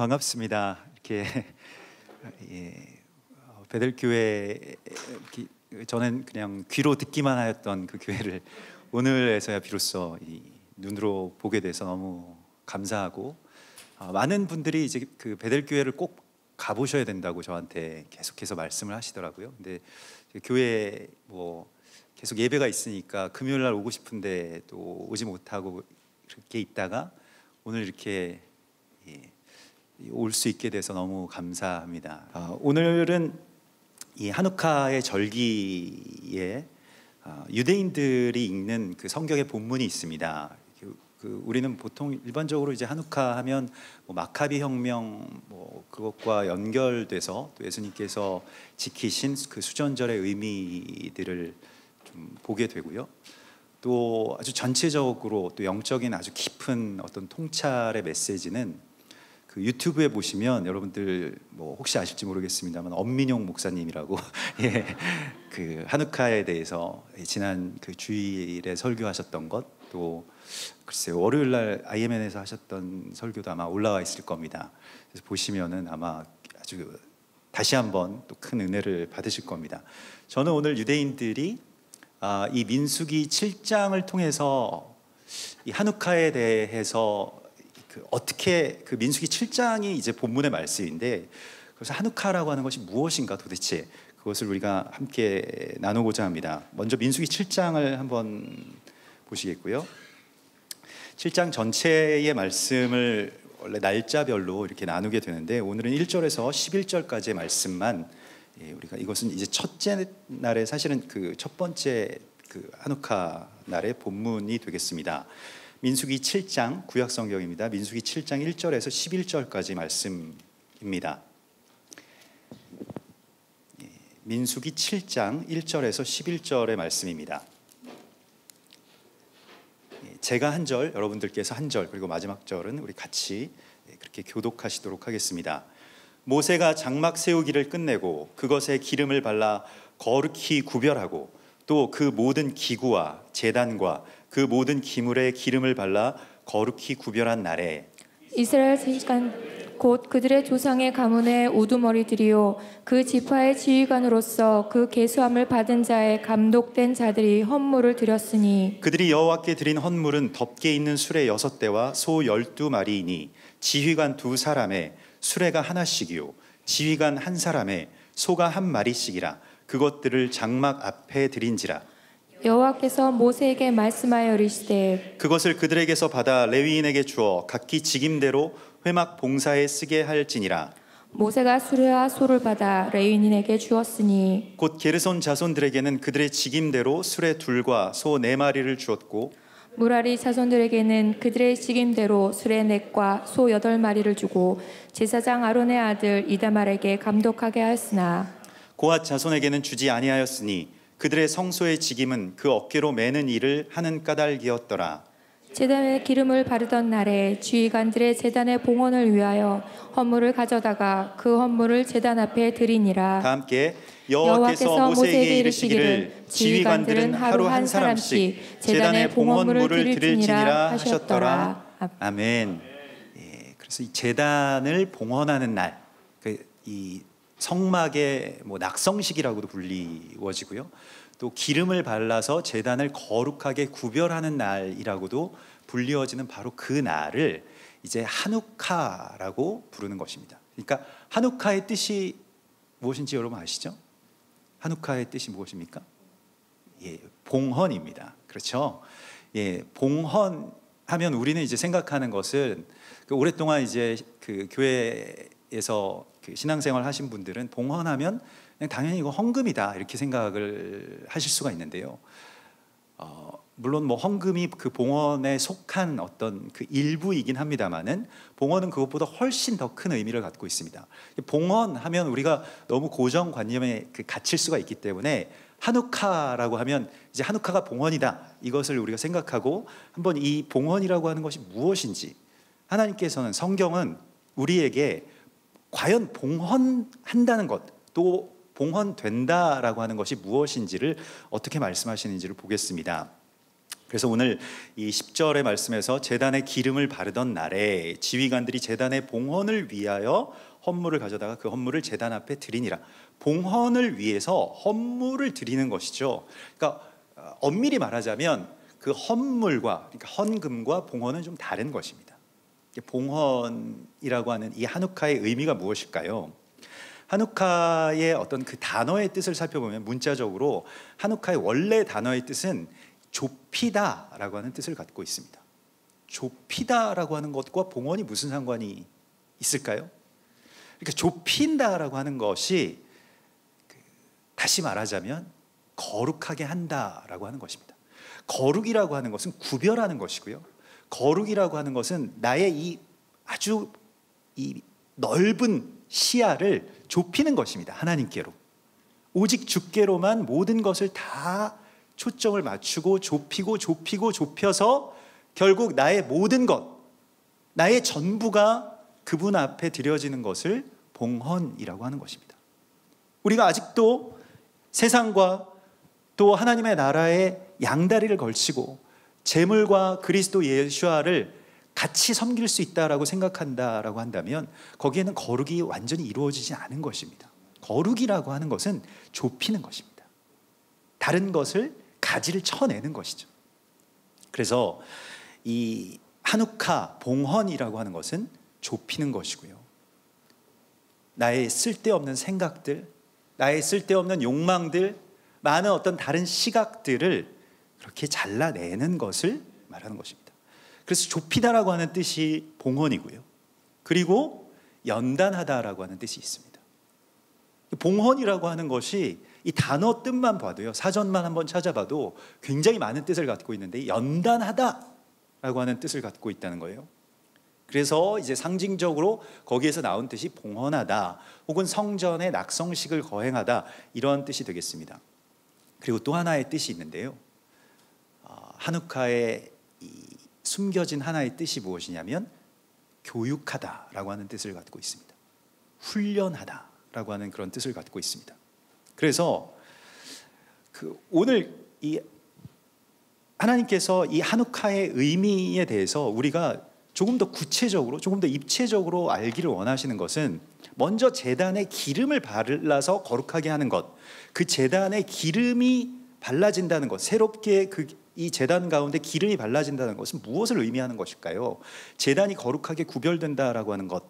반갑습니다. 이렇게 베델교회 저는 그냥 귀로 듣기만 하였던 그 교회를 오늘에서야 비로소 눈으로 보게 돼서 너무 감사하고, 많은 분들이 이제 그 베델교회를 꼭 가보셔야 된다고 저한테 계속해서 말씀을 하시더라고요. 근데 교회 뭐 계속 예배가 있으니까 금요일 날 오고 싶은데 또 오지 못하고 이렇게 있다가 오늘 이렇게 올 수 있게 돼서 너무 감사합니다. 오늘은 이 하누카의 절기에 유대인들이 읽는 그 성경의 본문이 있습니다. 우리는 보통 일반적으로 이제 하누카 하면 뭐 마카비 혁명 뭐 그것과 연결돼서 또 예수님께서 지키신 그 수전절의 의미들을 좀 보게 되고요. 또 아주 전체적으로 또 영적인 아주 깊은 어떤 통찰의 메시지는 그 유튜브에 보시면 여러분들 뭐 혹시 아실지 모르겠습니다만 엄민용 목사님이라고 그 하누카에 대해서 지난 그 주일에 설교하셨던 것, 또 글쎄요 월요일 날 IMN에서 하셨던 설교도 아마 올라와 있을 겁니다. 그래서 보시면은 아마 아주 다시 한번 또 큰 은혜를 받으실 겁니다. 저는 오늘 유대인들이 이 민수기 7장을 통해서 이 하누카에 대해서 어떻게 그 민수기 7장이 이제 본문의 말씀인데, 그래서 하누카라고 하는 것이 무엇인가 도대체 그것을 우리가 함께 나누고자 합니다. 먼저 민수기 7장을 한번 보시겠고요. 7장 전체의 말씀을 원래 날짜별로 이렇게 나누게 되는데 오늘은 1절에서 11절까지의 말씀만 우리가 이것은 이제 첫째 날에 사실은 그 첫 번째 그 하누카 날의 본문이 되겠습니다. 민수기 7장 구약 성경입니다. 민수기 7장 1절에서 11절까지 말씀입니다. 민수기 7장 1절에서 11절의 말씀입니다. 제가 한 절, 여러분들께서 한 절, 그리고 마지막 절은 우리 같이 그렇게 교독하시도록 하겠습니다. 모세가 장막 세우기를 끝내고 그것에 기름을 발라 거룩히 구별하고 또 그 모든 기구와 제단과 그 모든 기물에 기름을 발라 거룩히 구별한 날에 이스라엘 지휘관 곧 그들의 조상의 가문의 우두머리들이요 그 지파의 지휘관으로서 그 계수함을 받은 자의 감독된 자들이 헌물을 드렸으니 그들이 여호와께 드린 헌물은 덮개 있는 수레 6대와 소 12마리이니 지휘관 2사람에 수레가 하나씩이요 지휘관 1사람에 소가 1마리씩이라 그것들을 장막 앞에 드린지라. 여호와께서 모세에게 말씀하여 이르시되 그것을 그들에게서 받아 레위인에게 주어 각기 직임대로 회막 봉사에 쓰게 할지니라. 모세가 수레와 소를 받아 레위인에게 주었으니 곧 게르손 자손들에게는 그들의 직임대로 수레 2과 소 4마리를 주었고 무라리 자손들에게는 그들의 직임대로 수레 4과 소 8마리를 주고 제사장 아론의 아들 이다말에게 감독하게 하였으나 고핫 자손에게는 주지 아니하였으니 그들의 성소의 직임은 그 어깨로 매는 일을 하는 까닭이었더라. 제단에 기름을 바르던 날에 지휘관들의 제단의 봉헌을 위하여 헌물을 가져다가 그 헌물을 제단 앞에 드리니라. 다 함께 여호와께서 모세에게 이르시기를 지휘관들은 하루 한 사람씩 제단의 봉헌물을 드릴지니라 하셨더라. 아멘. 그래서 이 제단을 봉헌하는 날, 이 성막의 뭐 낙성식이라고도 불리워지고요. 또 기름을 발라서 제단을 거룩하게 구별하는 날이라고도 불리워지는 바로 그 날을 이제 하누카라고 부르는 것입니다. 그러니까 하누카의 뜻이 무엇인지 여러분 아시죠? 하누카의 뜻이 무엇입니까? 봉헌입니다. 그렇죠? 봉헌하면 우리는 이제 생각하는 것은 오랫동안 이제 그 교회에서 그 신앙생활 하신 분들은 봉헌하면 그냥 당연히 이거 헌금이다 이렇게 생각을 하실 수가 있는데요. 물론 뭐 헌금이 그 봉헌에 속한 어떤 그 일부이긴 합니다만은 봉헌은 그것보다 훨씬 더 큰 의미를 갖고 있습니다. 봉헌하면 우리가 너무 고정관념에 갇힐 수가 있기 때문에 하누카라고 하면 이제 하누카가 봉헌이다 이것을 우리가 생각하고 한번 이 봉헌이라고 하는 것이 무엇인지, 하나님께서는 성경은 우리에게 과연 봉헌한다는 것, 또 봉헌된다라고 하는 것이 무엇인지를 어떻게 말씀하시는지를 보겠습니다. 그래서 오늘 이 10절의 말씀에서 제단에 기름을 바르던 날에 지휘관들이 제단의 봉헌을 위하여 헌물을 가져다가 그 헌물을 제단 앞에 드리니라. 봉헌을 위해서 헌물을 드리는 것이죠. 그러니까 엄밀히 말하자면 그 헌물과, 그러니까 헌금과 봉헌은 좀 다른 것입니다. 봉헌이라고 하는 이 한우카의 의미가 무엇일까요? 한우카의 어떤 그 단어의 뜻을 살펴보면 문자적으로 한우카의 원래 단어의 뜻은 좁히다라고 하는 뜻을 갖고 있습니다. 좁히다라고 하는 것과 봉헌이 무슨 상관이 있을까요? 그러니까 좁힌다라고 하는 것이 다시 말하자면 거룩하게 한다라고 하는 것입니다. 거룩이라고 하는 것은 구별하는 것이고요. 거룩이라고 하는 것은 나의 이 아주 이 넓은 시야를 좁히는 것입니다. 하나님께로. 오직 주께로만 모든 것을 다 초점을 맞추고 좁혀서 결국 나의 모든 것, 나의 전부가 그분 앞에 드려지는 것을 봉헌이라고 하는 것입니다. 우리가 아직도 세상과 또 하나님의 나라의 양다리를 걸치고 재물과 그리스도 예수와를 같이 섬길 수 있다라고 생각한다라고 한다면 거기에는 거룩이 완전히 이루어지지 않은 것입니다. 거룩이라고 하는 것은 좁히는 것입니다. 다른 것을 가지를 쳐내는 것이죠. 그래서 이 한우카 봉헌이라고 하는 것은 좁히는 것이고요. 나의 쓸데없는 생각들, 나의 쓸데없는 욕망들, 많은 어떤 다른 시각들을 그렇게 잘라내는 것을 말하는 것입니다. 그래서 좁히다라고 하는 뜻이 봉헌이고요. 그리고 연단하다라고 하는 뜻이 있습니다. 봉헌이라고 하는 것이 이 단어 뜻만 봐도요, 사전만 한번 찾아봐도 굉장히 많은 뜻을 갖고 있는데 연단하다라고 하는 뜻을 갖고 있다는 거예요. 그래서 이제 상징적으로 거기에서 나온 뜻이 봉헌하다 혹은 성전의 낙성식을 거행하다 이런 뜻이 되겠습니다. 그리고 또 하나의 뜻이 있는데요, 한우카의 이 숨겨진 하나의 뜻이 무엇이냐면 교육하다라고 하는 뜻을 갖고 있습니다. 훈련하다라고 하는 그런 뜻을 갖고 있습니다. 그래서 오늘 이 하나님께서 이 한우카의 의미에 대해서 우리가 조금 더 구체적으로, 조금 더 입체적으로 알기를 원하시는 것은 먼저 제단에 기름을 발라서 거룩하게 하는 것, 그 제단에 기름이 발라진다는 것, 새롭게 이 제단 가운데 기름이 발라진다는 것은 무엇을 의미하는 것일까요? 제단이 거룩하게 구별된다라고 하는 것.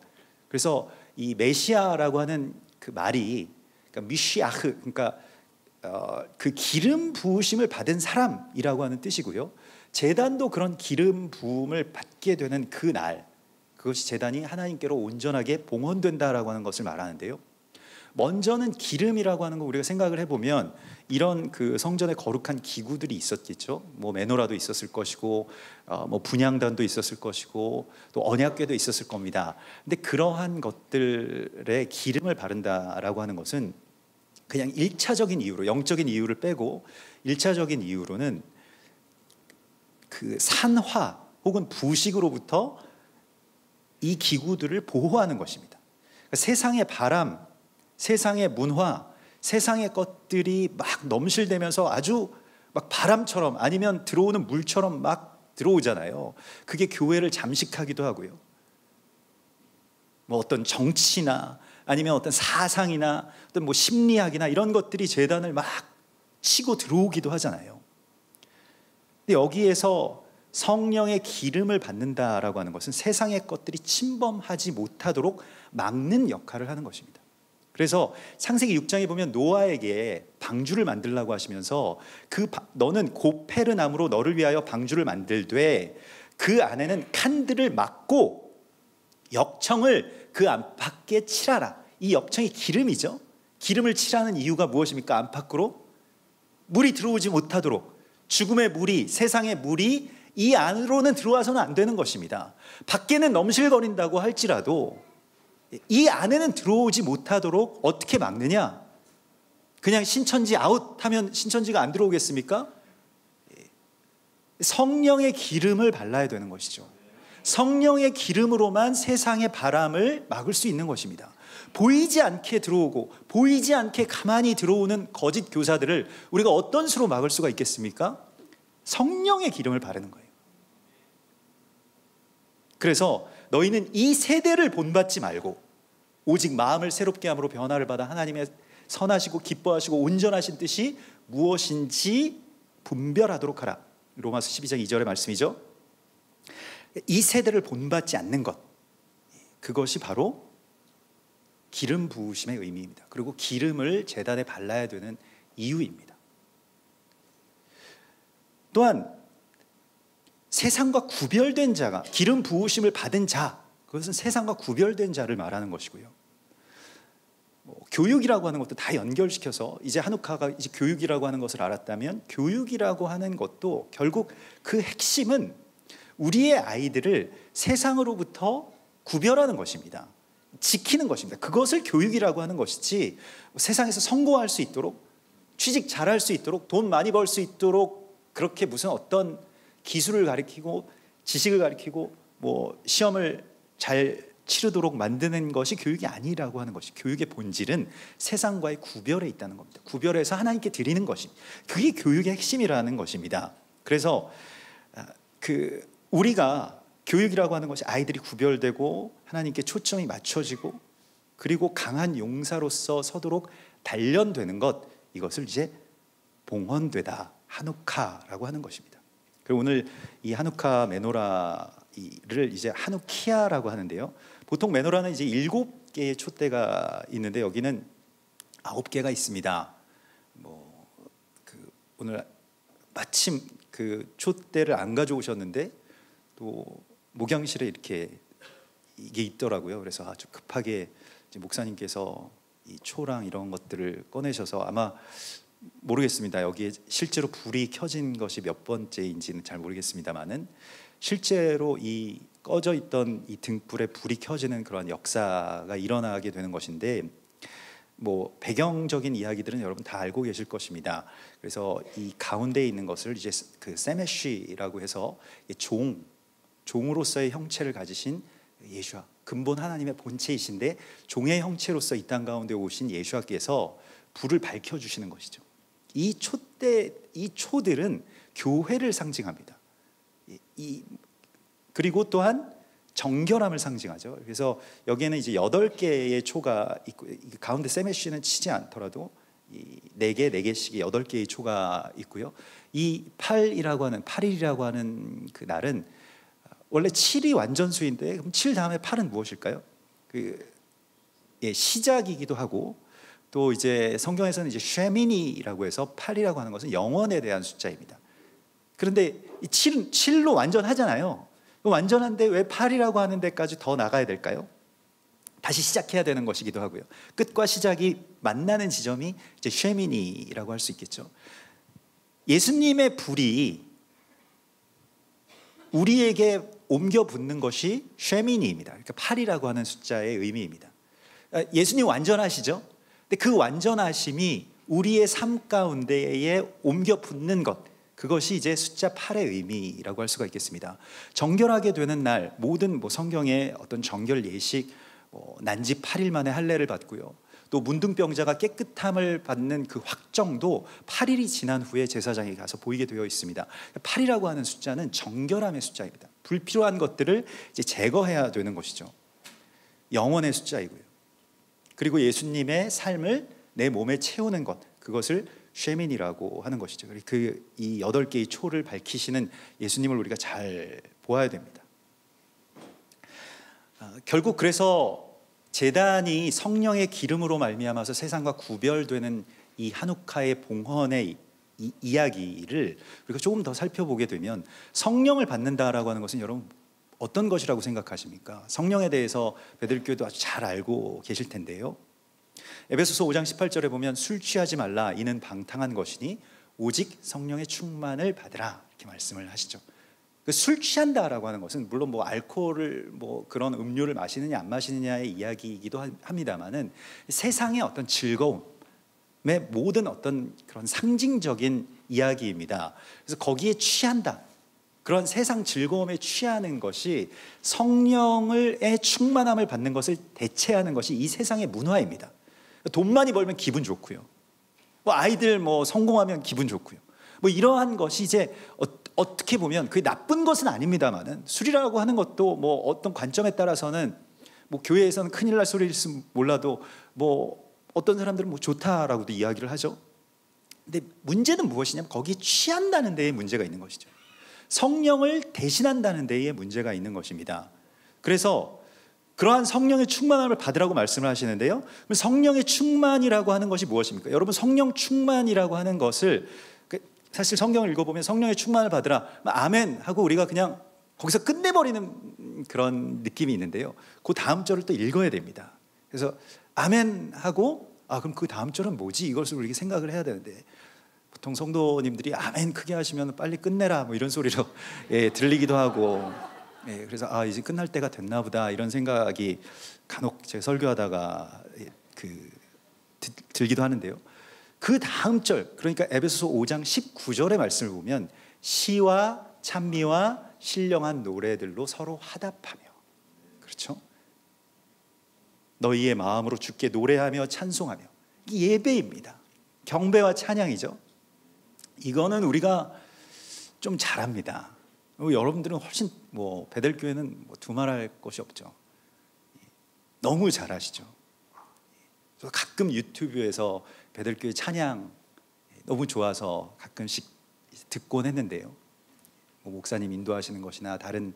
그래서 이 메시아라고 하는 그 말이, 그러니까 미시아흐, 그러니까 그 기름 부으심을 받은 사람이라고 하는 뜻이고요. 제단도 그런 기름 부음을 받게 되는 그 날, 그것이 제단이 하나님께로 온전하게 봉헌된다라고 하는 것을 말하는데요. 먼저는 기름이라고 하는 거 우리가 생각을 해보면 이런 그 성전에 거룩한 기구들이 있었겠죠. 뭐 메노라도 있었을 것이고, 뭐 분향단도 있었을 것이고, 또 언약궤도 있었을 겁니다. 근데 그러한 것들에 기름을 바른다라고 하는 것은 그냥 1차적인 이유로, 영적인 이유를 빼고 1차적인 이유로는 그 산화 혹은 부식으로부터 이 기구들을 보호하는 것입니다. 그러니까 세상의 바람, 세상의 문화, 세상의 것들이 막 넘실대면서 아주 막 바람처럼 아니면 들어오는 물처럼 막 들어오잖아요. 그게 교회를 잠식하기도 하고요. 뭐 어떤 정치나 아니면 어떤 사상이나 어떤 뭐 심리학이나 이런 것들이 제단을 막 치고 들어오기도 하잖아요. 근데 여기에서 성령의 기름을 받는다라고 하는 것은 세상의 것들이 침범하지 못하도록 막는 역할을 하는 것입니다. 그래서 창세기 6장에 보면 노아에게 방주를 만들라고 하시면서 너는 고페르 나무로 너를 위하여 방주를 만들되 그 안에는 칸들을 막고 역청을 그 안팎에 칠하라. 이 역청이 기름이죠. 기름을 칠하는 이유가 무엇입니까? 안팎으로 물이 들어오지 못하도록, 죽음의 물이, 세상의 물이 이 안으로는 들어와서는 안 되는 것입니다. 밖에는 넘실거린다고 할지라도 이 안에는 들어오지 못하도록 어떻게 막느냐? 그냥 신천지 아웃 하면 신천지가 안 들어오겠습니까? 성령의 기름을 발라야 되는 것이죠. 성령의 기름으로만 세상의 바람을 막을 수 있는 것입니다. 보이지 않게 들어오고 보이지 않게 가만히 들어오는 거짓 교사들을 우리가 어떤 수로 막을 수가 있겠습니까? 성령의 기름을 바르는 거예요. 그래서 너희는 이 세대를 본받지 말고 오직 마음을 새롭게 함으로 변화를 받아 하나님의 선하시고 기뻐하시고 온전하신 뜻이 무엇인지 분별하도록 하라. 로마서 12장 2절의 말씀이죠. 이 세대를 본받지 않는 것, 그것이 바로 기름 부으심의 의미입니다. 그리고 기름을 제단에 발라야 되는 이유입니다. 또한 세상과 구별된 자가, 기름 부으심을 받은 자, 그것은 세상과 구별된 자를 말하는 것이고요. 교육이라고 하는 것도 다 연결시켜서 이제 한우카가 이제 교육이라고 하는 것을 알았다면, 교육이라고 하는 것도 결국 그 핵심은 우리의 아이들을 세상으로부터 구별하는 것입니다. 지키는 것입니다. 그것을 교육이라고 하는 것이지, 세상에서 성공할 수 있도록, 취직 잘할 수 있도록, 돈 많이 벌 수 있도록 그렇게 무슨 어떤 기술을 가르치고 지식을 가르치고 뭐 시험을 잘 치르도록 만드는 것이 교육이 아니라고 하는 것이, 교육의 본질은 세상과의 구별에 있다는 겁니다. 구별해서 하나님께 드리는 것이, 그게 교육의 핵심이라는 것입니다. 그래서 우리가 교육이라고 하는 것이 아이들이 구별되고 하나님께 초점이 맞춰지고 그리고 강한 용사로서 서도록 단련되는 것, 이것을 이제 봉헌되다, 한우카라고 하는 것입니다. 그리고 오늘 이 한우카 메노라를 이제 한우키아라고 하는데요. 보통 메노라는 이제 7개의 촛대가 있는데 여기는 9개가 있습니다. 오늘 마침 그 촛대를 안 가져오셨는데 또 목양실에 이렇게 이게 있더라고요. 그래서 아주 급하게 이제 목사님께서 이 초랑 이런 것들을 꺼내셔서, 아마 모르겠습니다. 여기에 실제로 불이 켜진 것이 몇 번째인지는 잘 모르겠습니다만은 실제로 이 꺼져 있던 이 등불에 불이 켜지는 그런 역사가 일어나게 되는 것인데, 뭐 배경적인 이야기들은 여러분 다 알고 계실 것입니다. 그래서 이 가운데에 있는 것을 이제 그 세메쉬라고 해서 종으로서의 형체를 가지신 예수와, 근본 하나님의 본체이신데 종의 형체로서 이 땅 가운데 오신 예수와께서 불을 밝혀주시는 것이죠. 이 초들은 교회를 상징합니다. 그리고 또한 정결함을 상징하죠. 그래서 여기에는 이제 8개의 초가 있고, 가운데 세메쉬는 치지 않더라도 4개씩의 8개의 초가 있고요. 이 8일이라고 하는 그 날은 원래 7이 완전수인데, 그럼 7 다음에 8은 무엇일까요? 시작이기도 하고, 또 이제 성경에서는 이제 쉐미니라고 해서 8이라고 하는 것은 영원에 대한 숫자입니다. 그런데 이 7로 완전하잖아요. 완전한데 왜 8이라고 하는 데까지 더 나가야 될까요? 다시 시작해야 되는 것이기도 하고요. 끝과 시작이 만나는 지점이 이제 쉐미니라고 할 수 있겠죠. 예수님의 불이 우리에게 옮겨 붙는 것이 쉐미니입니다. 그러니까 8이라고 하는 숫자의 의미입니다. 예수님 완전하시죠? 근데 그 완전하심이 우리의 삶 가운데에 옮겨 붙는 것, 그것이 이제 숫자 8의 의미라고 할 수가 있겠습니다. 정결하게 되는 날, 모든 성경의 어떤 정결 예식, 난지 8일 만에 할례를 받고요. 또 문둥병자가 깨끗함을 받는 그 확정도 8일이 지난 후에 제사장에 가서 보이게 되어 있습니다. 8이라고 하는 숫자는 정결함의 숫자입니다. 불필요한 것들을 이제 제거해야 되는 것이죠. 영원의 숫자이고요. 그리고 예수님의 삶을 내 몸에 채우는 것, 그것을 쉐민이라고 하는 것이죠. 이 8개의 초를 밝히시는 예수님을 우리가 잘 보아야 됩니다. 결국 그래서 제단이 성령의 기름으로 말미암아서 세상과 구별되는 이 한우카의 봉헌의 이야기를 우리가 조금 더 살펴보게 되면, 성령을 받는다라고 하는 것은 여러분 어떤 것이라고 생각하십니까? 성령에 대해서 베들교회도 아주 잘 알고 계실 텐데요. 에베소서 5장 18절에 보면 술 취하지 말라, 이는 방탕한 것이니 오직 성령의 충만을 받으라, 이렇게 말씀을 하시죠. 술 취한다라고 하는 것은 물론 알코올을 그런 음료를 마시느냐 안 마시느냐의 이야기이기도 합니다만은 세상의 어떤 즐거움의 모든 어떤 그런 상징적인 이야기입니다. 그래서 거기에 취한다, 그런 세상 즐거움에 취하는 것이 성령의 충만함을 받는 것을 대체하는 것이 이 세상의 문화입니다. 돈 많이 벌면 기분 좋고요, 아이들 성공하면 기분 좋고요, 이러한 것이 이제 어떻게 보면 그게 나쁜 것은 아닙니다만은, 술이라고 하는 것도 뭐 어떤 관점에 따라서는 뭐 교회에서는 큰일 날 소리일지 몰라도 뭐 어떤 사람들은 뭐 좋다라고도 이야기를 하죠. 근데 문제는 무엇이냐면 거기에 취한다는 데에 문제가 있는 것이죠. 성령을 대신한다는 데에 문제가 있는 것입니다. 그래서 그러한 성령의 충만함을 받으라고 말씀을 하시는데요, 그럼 성령의 충만이라고 하는 것이 무엇입니까? 여러분, 성령 충만이라고 하는 것을, 사실 성경을 읽어보면 성령의 충만을 받으라, 아멘 하고 우리가 그냥 거기서 끝내버리는 그런 느낌이 있는데요, 그 다음 절을 또 읽어야 됩니다. 그래서 아멘 하고 그럼 그 다음 절은 뭐지? 이것을 우리가 생각을 해야 되는데, 보통 성도님들이 아멘 크게 하시면 빨리 끝내라 뭐 이런 소리로 들리기도 하고, 그래서 이제 끝날 때가 됐나 보다 이런 생각이 간혹 제가 설교하다가 들기도 하는데요, 그 다음 절, 그러니까 에베소서 5장 19절의 말씀을 보면 시와 찬미와 신령한 노래들로 서로 화답하며, 그렇죠? 너희의 마음으로 주께 노래하며 찬송하며. 이게 예배입니다. 경배와 찬양이죠. 이거는 우리가 좀 잘합니다. 여러분들은 훨씬 베델교회는 두말할 것이 없죠. 너무 잘하시죠. 가끔 유튜브에서 베델교회 찬양 너무 좋아서 가끔씩 듣곤 했는데요, 목사님 인도하시는 것이나 다른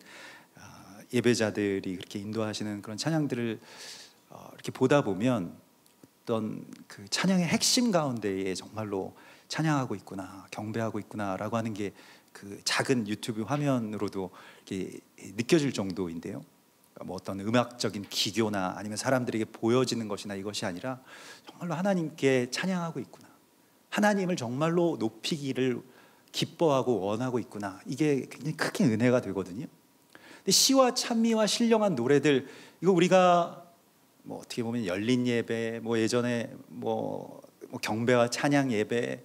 예배자들이 그렇게 인도하시는 그런 찬양들을 이렇게 보다 보면 어떤 그 찬양의 핵심 가운데에 정말로 찬양하고 있구나, 경배하고 있구나라고 하는 게 그 작은 유튜브 화면으로도 이렇게 느껴질 정도인데요, 뭐 어떤 음악적인 기교나 아니면 사람들에게 보여지는 것이나 이것이 아니라 정말로 하나님께 찬양하고 있구나, 하나님을 정말로 높이기를 기뻐하고 원하고 있구나, 이게 굉장히 크게 은혜가 되거든요. 근데 시와 찬미와 신령한 노래들, 이거 우리가 뭐 어떻게 보면 열린 예배, 뭐 예전에 뭐 경배와 찬양 예배,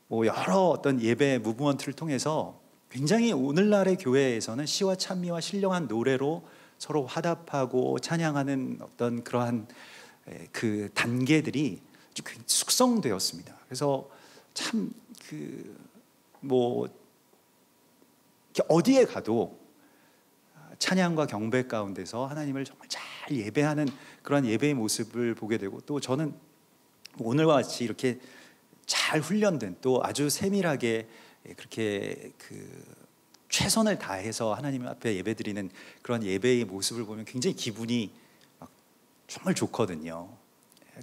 뭐 여러 어떤 예배 무브먼트를 통해서 굉장히 오늘날의 교회에서는 시와 찬미와 신령한 노래로 서로 화답하고 찬양하는 어떤 그러한 그 단계들이 숙성되었습니다. 그래서 참 뭐 어디에 가도 찬양과 경배 가운데서 하나님을 정말 잘 예배하는 그런 예배의 모습을 보게 되고, 또 저는 오늘과 같이 이렇게 잘 훈련된, 또 아주 세밀하게 그렇게 최선을 다해서 하나님 앞에 예배드리는 그런 예배의 모습을 보면 굉장히 기분이 정말 좋거든요.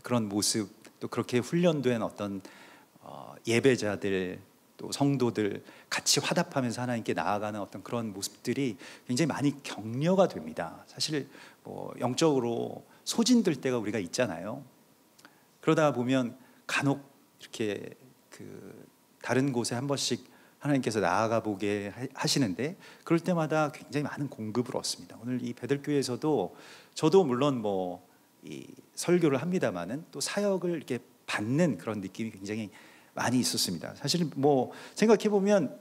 그런 모습, 또 그렇게 훈련된 어떤 예배자들, 또 성도들 같이 화답하면서 하나님께 나아가는 어떤 그런 모습들이 굉장히 많이 격려가 됩니다. 사실 영적으로 소진될 때가 우리가 있잖아요. 그러다 보면 간혹 이렇게 다른 곳에 한 번씩 하나님께서 나아가 보게 하시는데, 그럴 때마다 굉장히 많은 공급을 얻습니다. 오늘 이 베들교회에서도 저도 물론 이 설교를 합니다만은 또 사역을 이렇게 받는 그런 느낌이 굉장히 많이 있었습니다. 사실 생각해 보면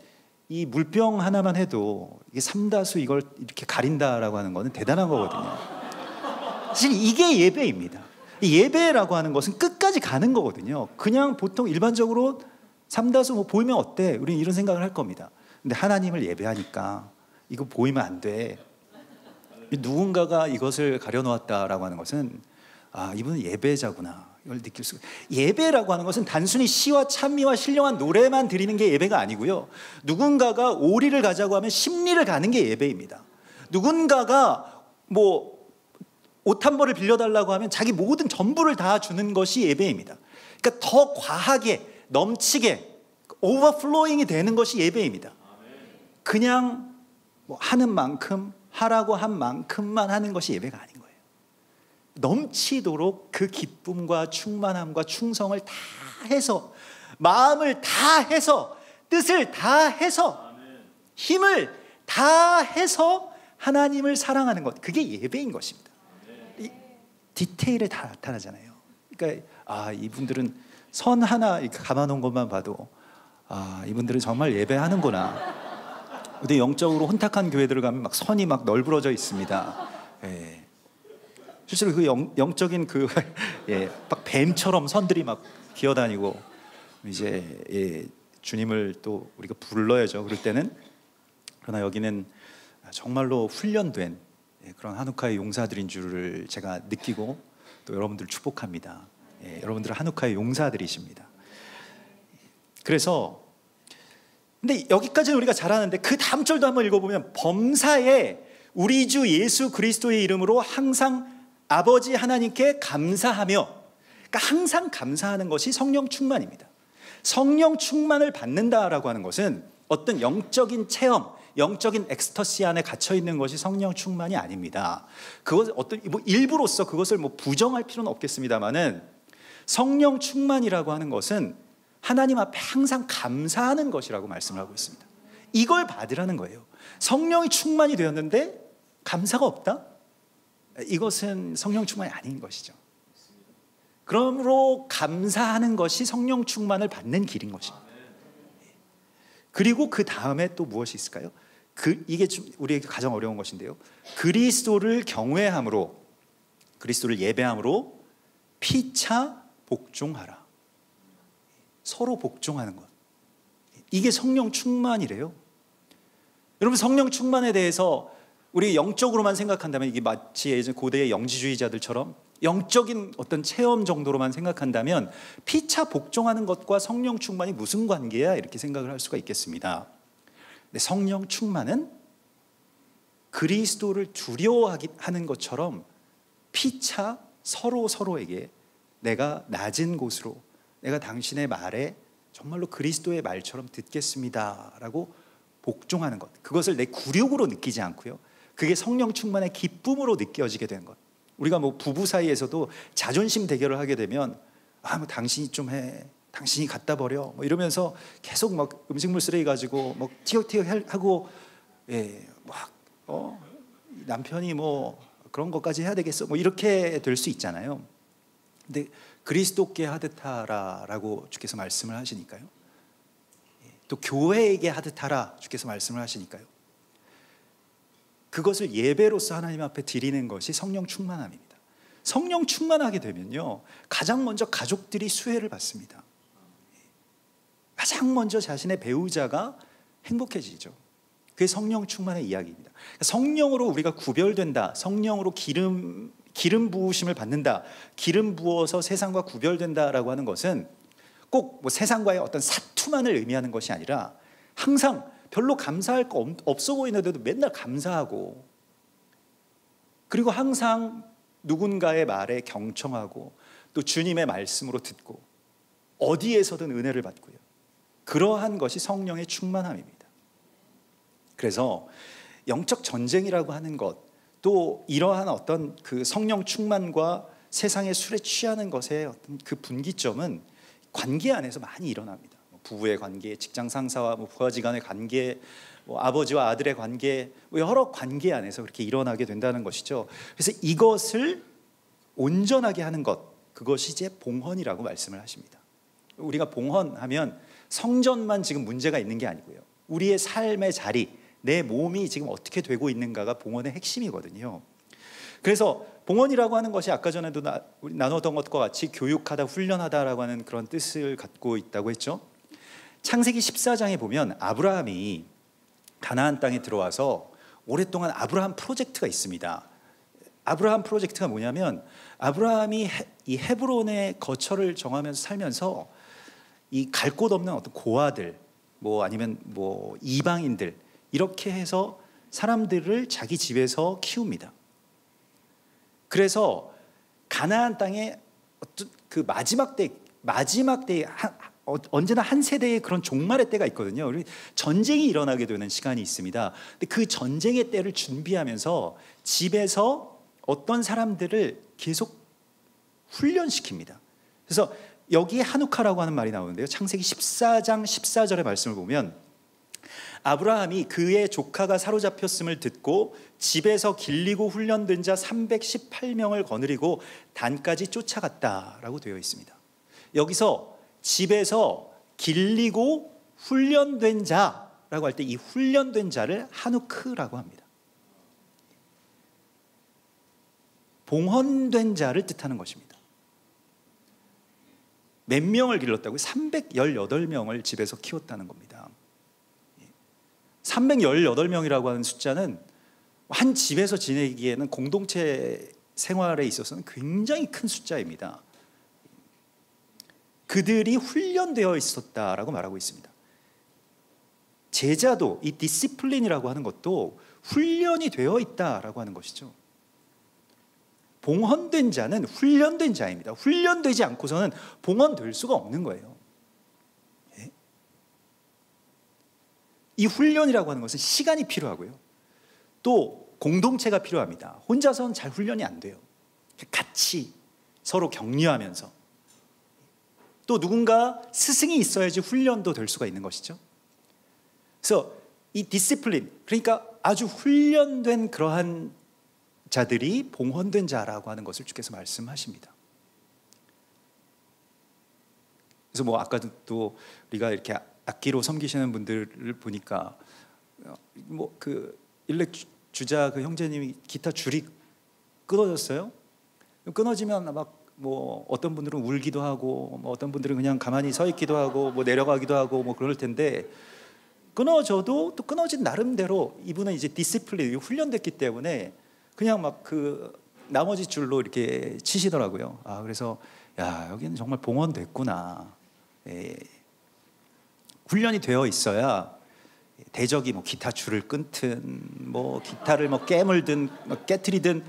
이 물병 하나만 해도 이게 삼다수 이걸 이렇게 가린다라고 하는 거는 대단한 거거든요. 사실 이게 예배입니다. 이 예배라고 하는 것은 끝까지 가는 거거든요. 그냥 보통 일반적으로 삼다수 보이면 어때? 우리는 이런 생각을 할 겁니다. 근데 하나님을 예배하니까 이거 보이면 안 돼. 누군가가 이것을 가려놓았다라고 하는 것은 이분은 예배자구나, 이걸 느낄 수가. 예배라고 하는 것은 단순히 시와 찬미와 신령한 노래만 드리는 게 예배가 아니고요, 누군가가 오리를 가자고 하면 십리를 가는 게 예배입니다. 누군가가 옷 한 벌을 빌려달라고 하면 자기 모든 전부를 다 주는 것이 예배입니다. 그러니까 더 과하게, 넘치게, 오버플로잉이 되는 것이 예배입니다. 그냥 하는 만큼, 하라고 한 만큼만 하는 것이 예배가 아닌 거예요. 넘치도록 그 기쁨과 충만함과 충성을 다 해서, 마음을 다 해서, 뜻을 다 해서, 힘을 다 해서 하나님을 사랑하는 것, 그게 예배인 것입니다. 이 디테일에 다 나타나잖아요. 그러니까 이분들은 선 하나 감아놓은 것만 봐도 이분들은 정말 예배하는구나. 근데 영적으로 혼탁한 교회들을 가면 막 선이 막 널브러져 있습니다. 실제로 그 영적인 막 뱀처럼 선들이 막 기어다니고 이제 주님을 또 우리가 불러야죠. 그럴 때는. 그러나 여기는 정말로 훈련된 그런 한우카의 용사들인 줄을 제가 느끼고 또 여러분들 축복합니다. 여러분들은 한우카의 용사들이십니다. 그래서 근데 여기까지는 우리가 잘 아는데 그 다음 절도 한번 읽어보면 범사에 우리 주 예수 그리스도의 이름으로 항상 아버지 하나님께 감사하며, 그러니까 항상 감사하는 것이 성령 충만입니다. 성령 충만을 받는다라고 하는 것은 어떤 영적인 체험, 영적인 엑스터시 안에 갇혀 있는 것이 성령 충만이 아닙니다. 그것 어떤 일부로서 그것을 부정할 필요는 없겠습니다만은 성령 충만이라고 하는 것은 하나님 앞에 항상 감사하는 것이라고 말씀을 하고 있습니다. 이걸 받으라는 거예요. 성령이 충만이 되었는데 감사가 없다? 이것은 성령 충만이 아닌 것이죠. 그러므로 감사하는 것이 성령 충만을 받는 길인 것입니다. 그리고 그 다음에 또 무엇이 있을까요? 이게 우리에게 가장 어려운 것인데요. 그리스도를 경외함으로, 그리스도를 예배함으로 피차 복종하라. 서로 복종하는 것. 이게 성령 충만이래요. 여러분, 성령 충만에 대해서 우리 영적으로만 생각한다면, 이게 마치 예전 고대의 영지주의자들처럼 영적인 어떤 체험 정도로만 생각한다면 피차 복종하는 것과 성령 충만이 무슨 관계야? 이렇게 생각을 할 수가 있겠습니다. 근데 성령 충만은 그리스도를 두려워하는 것처럼 피차 서로에게 내가 낮은 곳으로, 내가 당신의 말에 정말로 그리스도의 말처럼 듣겠습니다 라고 복종하는 것, 그것을 내 굴욕으로 느끼지 않고요, 그게 성령 충만의 기쁨으로 느껴지게 되는 것. 우리가 부부 사이에서도 자존심 대결을 하게 되면 당신이 좀 해, 당신이 갖다 버려 이러면서 계속 음식물 쓰레기 가지고 티격태격 하고, 남편이 그런 것까지 해야 되겠어 이렇게 될 수 있잖아요. 근데 그리스도께 하듯하라라고 주께서 말씀을 하시니까요. 또 교회에게 하듯하라 주께서 말씀을 하시니까요. 그것을 예배로서 하나님 앞에 드리는 것이 성령 충만함입니다. 성령 충만하게 되면요, 가장 먼저 가족들이 수혜를 받습니다. 가장 먼저 자신의 배우자가 행복해지죠. 그게 성령 충만의 이야기입니다. 성령으로 우리가 구별된다, 성령으로 기름 부으심을 받는다, 기름 부어서 세상과 구별된다라고 하는 것은 꼭 세상과의 어떤 사투만을 의미하는 것이 아니라 항상 별로 감사할 거 없어 보이는데도 맨날 감사하고, 그리고 항상 누군가의 말에 경청하고 또 주님의 말씀으로 듣고 어디에서든 은혜를 받고요. 그러한 것이 성령의 충만함입니다. 그래서 영적 전쟁이라고 하는 것, 또 이러한 어떤 그 성령 충만과 세상의 술에 취하는 것의 어떤 그 분기점은 관계 안에서 많이 일어납니다. 부부의 관계, 직장 상사와 부하지간의 관계, 아버지와 아들의 관계, 여러 관계 안에서 그렇게 일어나게 된다는 것이죠. 그래서 이것을 온전하게 하는 것, 그것이 이제 봉헌이라고 말씀을 하십니다. 우리가 봉헌하면 성전만 지금 문제가 있는 게 아니고요, 우리의 삶의 자리, 내 몸이 지금 어떻게 되고 있는가가 봉헌의 핵심이거든요. 그래서 봉헌이라고 하는 것이 아까 전에도 우리 나누었던 것과 같이 교육하다, 훈련하다라고 하는 그런 뜻을 갖고 있다고 했죠. 창세기 14장에 보면 아브라함이 가나안 땅에 들어와서 오랫동안 아브라함 프로젝트가 있습니다. 아브라함 프로젝트가 뭐냐면, 아브라함이 이 헤브론의 거처를 정하면서 살면서 이 갈 곳 없는 어떤 고아들, 아니면 이방인들, 이렇게 해서 사람들을 자기 집에서 키웁니다. 그래서 가나안 땅에 어떤 그 마지막 때 언제나 한 세대의 그런 종말의 때가 있거든요. 전쟁이 일어나게 되는 시간이 있습니다. 근데 그 전쟁의 때를 준비하면서 집에서 어떤 사람들을 계속 훈련시킵니다. 그래서 여기에 한우카라고 하는 말이 나오는데요, 창세기 14장 14절의 말씀을 보면 아브라함이 그의 조카가 사로잡혔음을 듣고 집에서 길리고 훈련된 자 318명을 거느리고 단까지 쫓아갔다라고 되어 있습니다. 여기서 집에서 길리고 훈련된 자라고 할 때 이 훈련된 자를 한우크라고 합니다. 봉헌된 자를 뜻하는 것입니다. 몇 명을 길렀다고요? 318명을 집에서 키웠다는 겁니다. 318명이라고 하는 숫자는 한 집에서 지내기에는 공동체 생활에 있어서는 굉장히 큰 숫자입니다. 그들이 훈련되어 있었다라고 말하고 있습니다. 제자도 이 디시플린이라고 하는 것도 훈련이 되어 있다라고 하는 것이죠. 봉헌된 자는 훈련된 자입니다. 훈련되지 않고서는 봉헌될 수가 없는 거예요. 예? 이 훈련이라고 하는 것은 시간이 필요하고요. 또 공동체가 필요합니다. 혼자서는 잘 훈련이 안 돼요. 같이 서로 격려하면서 또 누군가 스승이 있어야지 훈련도 될 수가 있는 것이죠. 그래서 이 디시플린, 그러니까 아주 훈련된 그러한 자들이 봉헌된 자라고 하는 것을 주께서 말씀하십니다. 그래서 뭐 아까도 또 우리가 이렇게 악기로 섬기시는 분들을 보니까 뭐 그 일렉 주자 그 형제님이 기타 줄이 끊어졌어요. 끊어지면 막 뭐 어떤 분들은 울기도 하고 뭐 어떤 분들은 그냥 가만히 서 있기도 하고 뭐 내려가기도 하고 뭐 그럴 텐데, 끊어져도 또 끊어진 나름대로 이분은 이제 디시플린, 훈련됐기 때문에 그냥 막 그 나머지 줄로 이렇게 치시더라고요. 아, 그래서 야, 여기는 정말 봉헌됐구나. 예. 훈련이 되어 있어야 대적이 뭐 기타 줄을 끊든 뭐 기타를 뭐 깨물든 뭐 깨트리든,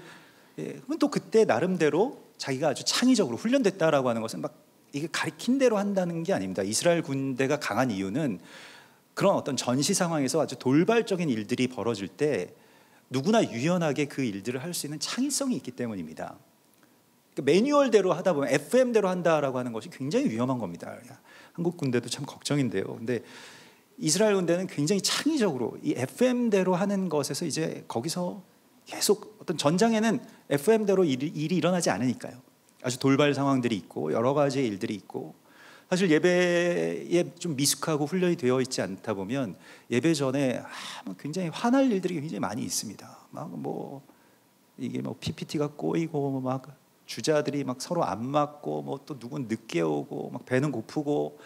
예, 그러면 또 그때 나름대로 자기가 아주 창의적으로 훈련됐다라고 하는 것은 막 이게 가리킨 대로 한다는 게 아닙니다. 이스라엘 군대가 강한 이유는 그런 어떤 전시 상황에서 아주 돌발적인 일들이 벌어질 때 누구나 유연하게 그 일들을 할 수 있는 창의성이 있기 때문입니다. 그러니까 매뉴얼대로 하다 보면 FM대로 한다라고 하는 것이 굉장히 위험한 겁니다. 한국 군대도 참 걱정인데요. 근데 이스라엘 군대는 굉장히 창의적으로 이 FM대로 하는 것에서 이제 거기서 계속 어떤 전장에는 FM대로 일이 일어나지 않으니까요. 아주 돌발 상황들이 있고 여러 가지의 일들이 있고, 사실 예배에 좀 미숙하고 훈련이 되어 있지 않다 보면 예배 전에 굉장히 화날 일들이 굉장히 많이 있습니다. 막 뭐 이게 뭐 PPT가 꼬이고 막 주자들이 막 서로 안 맞고 뭐 또 누군 늦게 오고 막 배는 고프고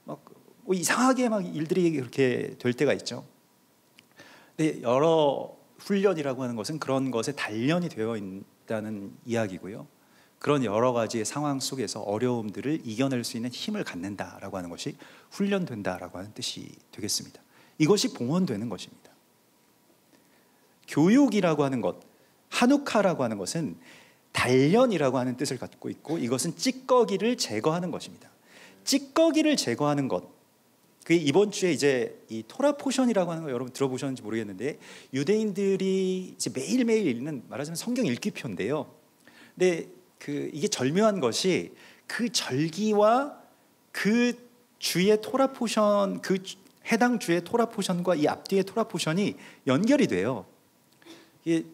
막 뭐 이상하게 막 일들이 그렇게 될 때가 있죠. 근데 여러 훈련이라고 하는 것은 그런 것에 단련이 되어 있다는 이야기고요. 그런 여러 가지의 상황 속에서 어려움들을 이겨낼 수 있는 힘을 갖는다라고 하는 것이 훈련된다라고 하는 뜻이 되겠습니다. 이것이 봉헌되는 것입니다. 교육이라고 하는 것, 하누카라고 하는 것은 단련이라고 하는 뜻을 갖고 있고, 이것은 찌꺼기를 제거하는 것입니다. 찌꺼기를 제거하는 것, 그게 이번 주에 이제 이 토라 포션이라고 하는 거 여러분 들어보셨는지 모르겠는데, 유대인들이 이제 매일매일 읽는, 말하자면 성경 읽기표인데요. 근데 이게 절묘한 것이 그 절기와 그 주의 토라 포션, 그 해당 주의 토라 포션과 이 앞뒤의 토라 포션이 연결이 돼요. 이게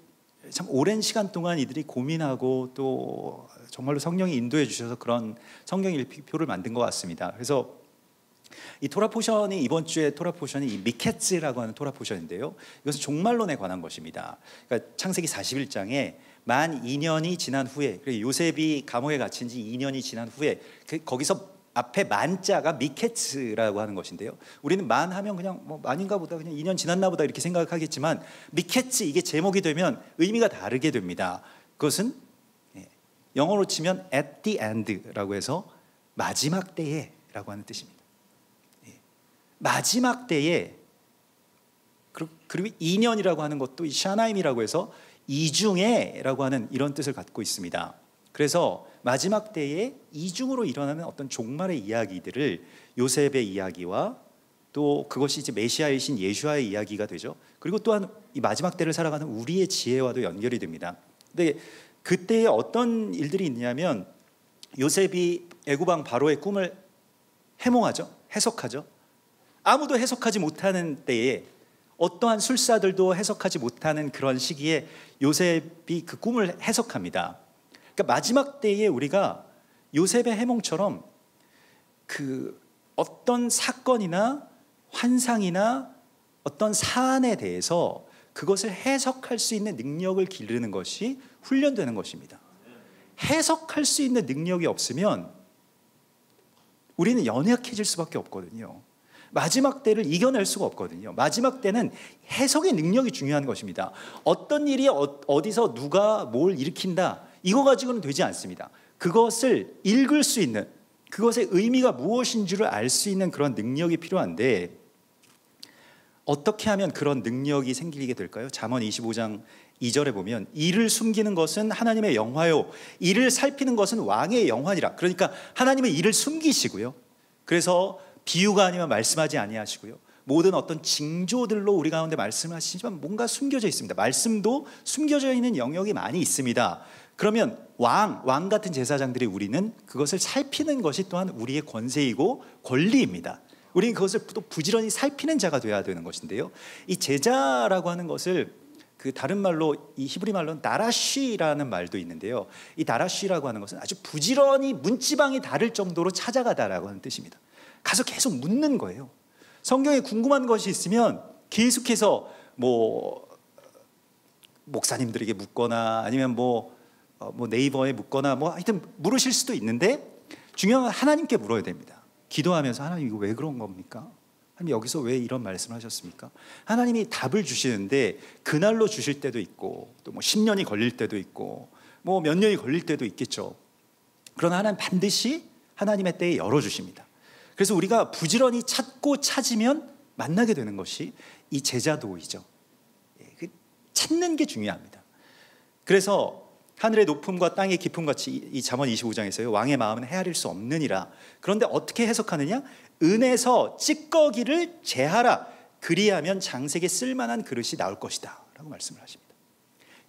참 오랜 시간 동안 이들이 고민하고 또 정말로 성령이 인도해 주셔서 그런 성경 읽기표를 만든 것 같습니다. 그래서 이 토라 포션이, 이번 주에 토라 포션이 이 미케츠라고 하는 토라 포션인데요. 이것은 종말론에 관한 것입니다. 그러니까 창세기 41장에 만 2년이 지난 후에, 요셉이 감옥에 갇힌 지 2년이 지난 후에 거기서 앞에 만자가 미케츠라고 하는 것인데요. 우리는 만 하면 그냥 뭐 만인가 보다, 그냥 2년 지났나 보다 이렇게 생각하겠지만, 미케츠, 이게 제목이 되면 의미가 다르게 됩니다. 그것은 영어로 치면 at the end라고 해서 마지막 때에라고 하는 뜻입니다. 마지막 때에, 그리고 2년이라고 하는 것도 이 샤나임이라고 해서 이중에라고 하는 이런 뜻을 갖고 있습니다. 그래서 마지막 때에 이중으로 일어나는 어떤 종말의 이야기들을, 요셉의 이야기와 또 그것이 이제 메시아이신 예수와의 이야기가 되죠. 그리고 또한 이 마지막 때를 살아가는 우리의 지혜와도 연결이 됩니다. 근데 그때에 어떤 일들이 있냐면, 요셉이 애굽 왕 바로의 꿈을 해몽하죠. 해석하죠. 아무도 해석하지 못하는 때에, 어떠한 술사들도 해석하지 못하는 그런 시기에 요셉이 그 꿈을 해석합니다. 그러니까 마지막 때에 우리가 요셉의 해몽처럼 그 어떤 사건이나 환상이나 어떤 사안에 대해서 그것을 해석할 수 있는 능력을 기르는 것이 훈련되는 것입니다. 해석할 수 있는 능력이 없으면 우리는 연약해질 수밖에 없거든요. 마지막 때를 이겨낼 수가 없거든요. 마지막 때는 해석의 능력이 중요한 것입니다. 어떤 일이 어디서 누가 뭘 일으킨다, 이거 가지고는 되지 않습니다. 그것을 읽을 수 있는, 그것의 의미가 무엇인 줄을 알 수 있는 그런 능력이 필요한데, 어떻게 하면 그런 능력이 생기게 될까요? 잠언 25장 2절에 보면 이를 숨기는 것은 하나님의 영화요, 이를 살피는 것은 왕의 영화니라. 그러니까 하나님은 이를 숨기시고요, 그래서 비유가 아니면 말씀하지 아니하시고요, 모든 어떤 징조들로 우리 가운데 말씀하시지만 뭔가 숨겨져 있습니다. 말씀도 숨겨져 있는 영역이 많이 있습니다. 그러면 왕 같은 제사장들이 우리는 그것을 살피는 것이 또한 우리의 권세이고 권리입니다. 우리는 그것을 또 부지런히 살피는 자가 되어야 되는 것인데요, 이 제자라고 하는 것을 그 다른 말로, 이 히브리 말로는 다라쉬라는 말도 있는데요, 이 다라쉬라고 하는 것은 아주 부지런히 문지방이 다를 정도로 찾아가다라고 하는 뜻입니다. 가서 계속 묻는 거예요. 성경에 궁금한 것이 있으면 계속해서 목사님들에게 묻거나 아니면 네이버에 묻거나 하여튼 물으실 수도 있는데, 중요한 건 하나님께 물어야 됩니다. 기도하면서 하나님 이거 왜 그런 겁니까? 하나님 여기서 왜 이런 말씀을 하셨습니까? 하나님이 답을 주시는데 그날로 주실 때도 있고 또 10년이 걸릴 때도 있고 몇 년이 걸릴 때도 있겠죠. 그러나 하나님 반드시 하나님의 때에 열어주십니다. 그래서 우리가 부지런히 찾고 찾으면 만나게 되는 것이 이 제자도이죠. 찾는 게 중요합니다. 그래서 하늘의 높음과 땅의 깊음 같이 이 잠언 25장에서요, 왕의 마음은 헤아릴 수 없느니라. 그런데 어떻게 해석하느냐? 은에서 찌꺼기를 제하라. 그리하면 장색에 쓸만한 그릇이 나올 것이다 라고 말씀을 하십니다.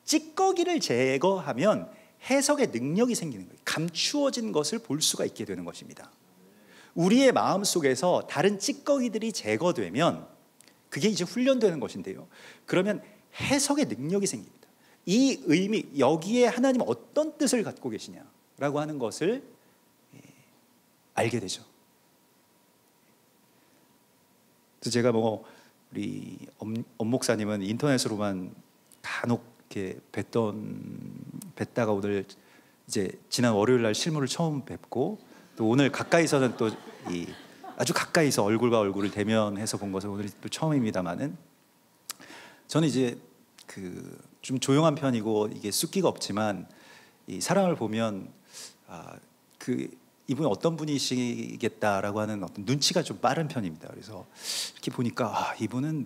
찌꺼기를 제거하면 해석의 능력이 생기는 거예요. 감추어진 것을 볼 수가 있게 되는 것입니다. 우리의 마음속에서 다른 찌꺼기들이 제거되면 그게 이제 훈련되는 것인데요, 그러면 해석의 능력이 생깁니다. 이 의미, 여기에 하나님 어떤 뜻을 갖고 계시냐라고 하는 것을 알게 되죠. 그래서 제가 우리 엄 목사님은 인터넷으로만 간혹 이렇게 뵀다가 오늘 이제 지난 월요일 날 실물을 처음 뵙고, 또 오늘 가까이서는 또 아주 가까이서 얼굴과 얼굴을 대면해서 본 것은 오늘이 또 처음입니다만은, 저는 이제 좀 조용한 편이고 이게 숫기가 없지만 이 사람을 보면 이분이 어떤 분이시겠다라고 하는 어떤 눈치가 좀 빠른 편입니다. 그래서 이렇게 보니까 이분은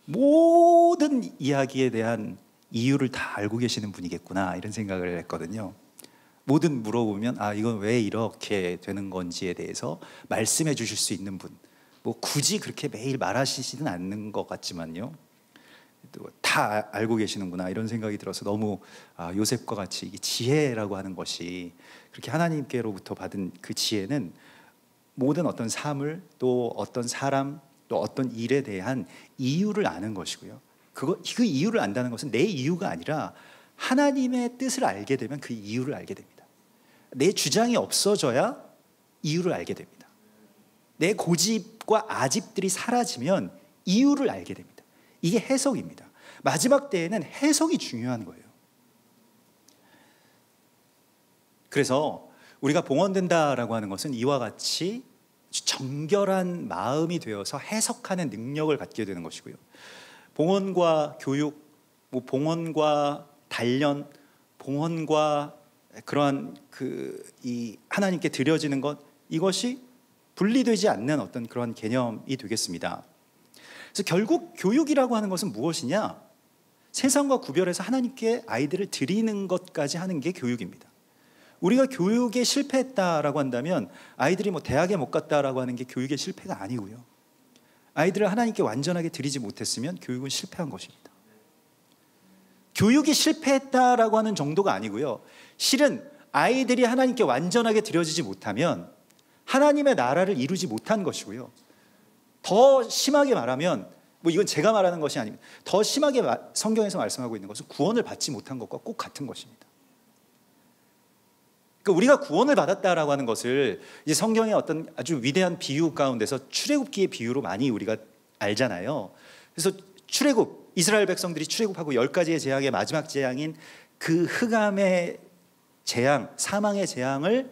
모든 이야기에 대한 이유를 다 알고 계시는 분이겠구나 이런 생각을 했거든요. 뭐든 물어보면 이건 왜 이렇게 되는 건지에 대해서 말씀해 주실 수 있는 분, 굳이 그렇게 매일 말하시지는 않는 것 같지만요, 다 알고 계시는구나 이런 생각이 들어서 너무 요셉과 같이 이 지혜라고 하는 것이, 그렇게 하나님께로부터 받은 그 지혜는 모든 어떤 삶을, 또 어떤 사람, 또 어떤 일에 대한 이유를 아는 것이고요, 그 이유를 안다는 것은 내 이유가 아니라 하나님의 뜻을 알게 되면 그 이유를 알게 됩니다. 내 주장이 없어져야 이유를 알게 됩니다. 내 고집과 아집들이 사라지면 이유를 알게 됩니다. 이게 해석입니다. 마지막 때에는 해석이 중요한 거예요. 그래서 우리가 봉헌된다라고 하는 것은 이와 같이 정결한 마음이 되어서 해석하는 능력을 갖게 되는 것이고요, 봉헌과 교육, 봉헌과 단련, 봉헌과 그러한 이 하나님께 드려지는 것, 이것이 분리되지 않는 어떤 그런 개념이 되겠습니다. 그래서 결국 교육이라고 하는 것은 무엇이냐? 세상과 구별해서 하나님께 아이들을 드리는 것까지 하는 게 교육입니다. 우리가 교육에 실패했다라고 한다면 아이들이 대학에 못 갔다라고 하는 게 교육의 실패가 아니고요, 아이들을 하나님께 완전하게 드리지 못했으면 교육은 실패한 것입니다. 교육이 실패했다라고 하는 정도가 아니고요, 실은 아이들이 하나님께 완전하게 드려지지 못하면 하나님의 나라를 이루지 못한 것이고요, 더 심하게 말하면, 이건 제가 말하는 것이 아닙니다, 더 심하게 성경에서 말씀하고 있는 것은 구원을 받지 못한 것과 꼭 같은 것입니다. 그러니까 우리가 구원을 받았다라고 하는 것을 이제 성경의 어떤 아주 위대한 비유 가운데서 출애굽기의 비유로 많이 우리가 알잖아요. 그래서 출애굽, 이스라엘 백성들이 출애굽하고 10가지의 재앙의 마지막 재앙인 그 흑암의 재앙, 사망의 재앙을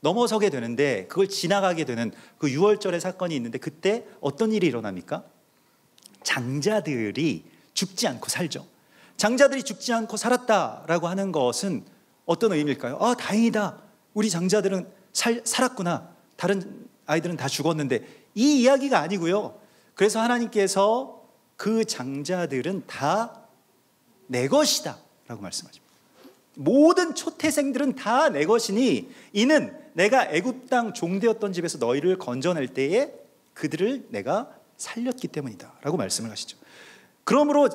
넘어서게 되는데, 그걸 지나가게 되는 그 6월절의 사건이 있는데, 그때 어떤 일이 일어납니까? 장자들이 죽지 않고 살죠. 장자들이 죽지 않고 살았다라고 하는 것은 어떤 의미일까요? 아, 다행이다. 우리 장자들은 살았구나. 다른 아이들은 다 죽었는데, 이 이야기가 아니고요. 그래서 하나님께서 그 장자들은 다 내 것이다 라고 말씀하십니다. 모든 초태생들은 다 내 것이니 이는 내가 애굽 땅 종되었던 집에서 너희를 건져낼 때에 그들을 내가 살렸기 때문이다 라고 말씀을 하시죠. 그러므로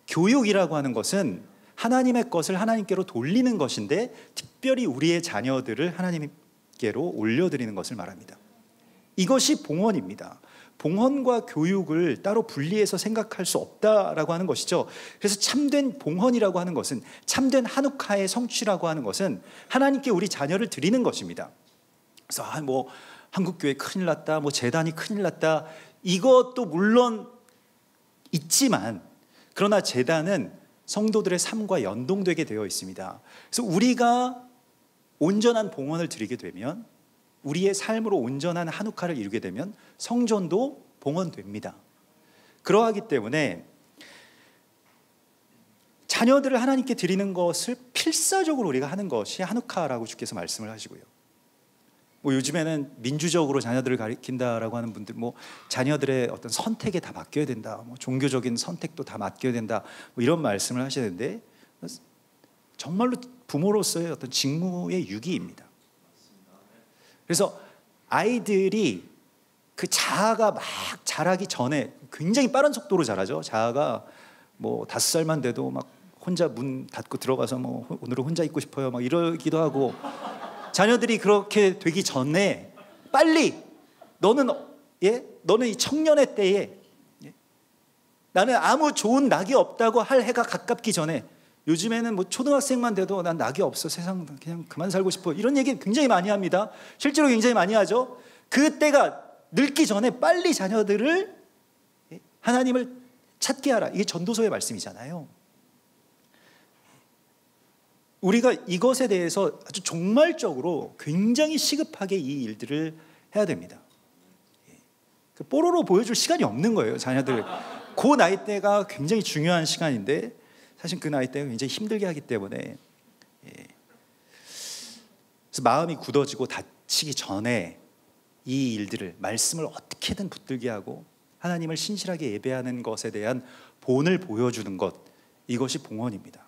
교육이라고 하는 것은 하나님의 것을 하나님께로 돌리는 것인데, 특별히 우리의 자녀들을 하나님께로 올려드리는 것을 말합니다. 이것이 봉헌입니다. 봉헌과 교육을 따로 분리해서 생각할 수 없다라고 하는 것이죠. 그래서 참된 봉헌이라고 하는 것은, 참된 한우카의 성취라고 하는 것은 하나님께 우리 자녀를 드리는 것입니다. 그래서 뭐 한국교회 큰일 났다, 뭐 재단이 큰일 났다, 이것도 물론 있지만, 그러나 재단은 성도들의 삶과 연동되게 되어 있습니다. 그래서 우리가 온전한 봉헌을 드리게 되면, 우리의 삶으로 온전한 한우카를 이루게 되면 성전도 봉헌됩니다. 그러하기 때문에 자녀들을 하나님께 드리는 것을 필사적으로 우리가 하는 것이 한우카라고 주께서 말씀을 하시고요. 뭐 요즘에는 민주적으로 자녀들을 가리킨다라고 하는 분들, 뭐 자녀들의 어떤 선택에 다 맡겨야 된다, 뭐 종교적인 선택도 다 맡겨야 된다, 뭐 이런 말씀을 하시는데, 정말로 부모로서의 어떤 직무의 유기입니다. 그래서 아이들이 그 자아가 막 자라기 전에 굉장히 빠른 속도로 자라죠. 자아가 뭐 5살만 돼도 막 혼자 문 닫고 들어가서 뭐 오늘은 혼자 있고 싶어요 막 이러기도 하고, 자녀들이 그렇게 되기 전에 빨리 너는 이 청년의 때에 나는 아무 좋은 낙이 없다고 할 해가 가깝기 전에, 요즘에는 뭐 초등학생만 돼도 난 낙이 없어, 세상 그냥 그만 살고 싶어, 이런 얘기 굉장히 많이 합니다. 실제로 굉장히 많이 하죠. 그때가 늙기 전에 빨리 자녀들을 하나님을 찾게 하라. 이게 전도서의 말씀이잖아요. 우리가 이것에 대해서 아주 종말적으로 굉장히 시급하게 이 일들을 해야 됩니다. 뽀로로 보여줄 시간이 없는 거예요, 자녀들. 그 나이대가 굉장히 중요한 시간인데, 사실 그 나이대가 굉장히 힘들게 하기 때문에, 그래서 마음이 굳어지고 다치기 전에 이 일들을, 말씀을 어떻게든 붙들게 하고 하나님을 신실하게 예배하는 것에 대한 본을 보여주는 것, 이것이 봉헌입니다.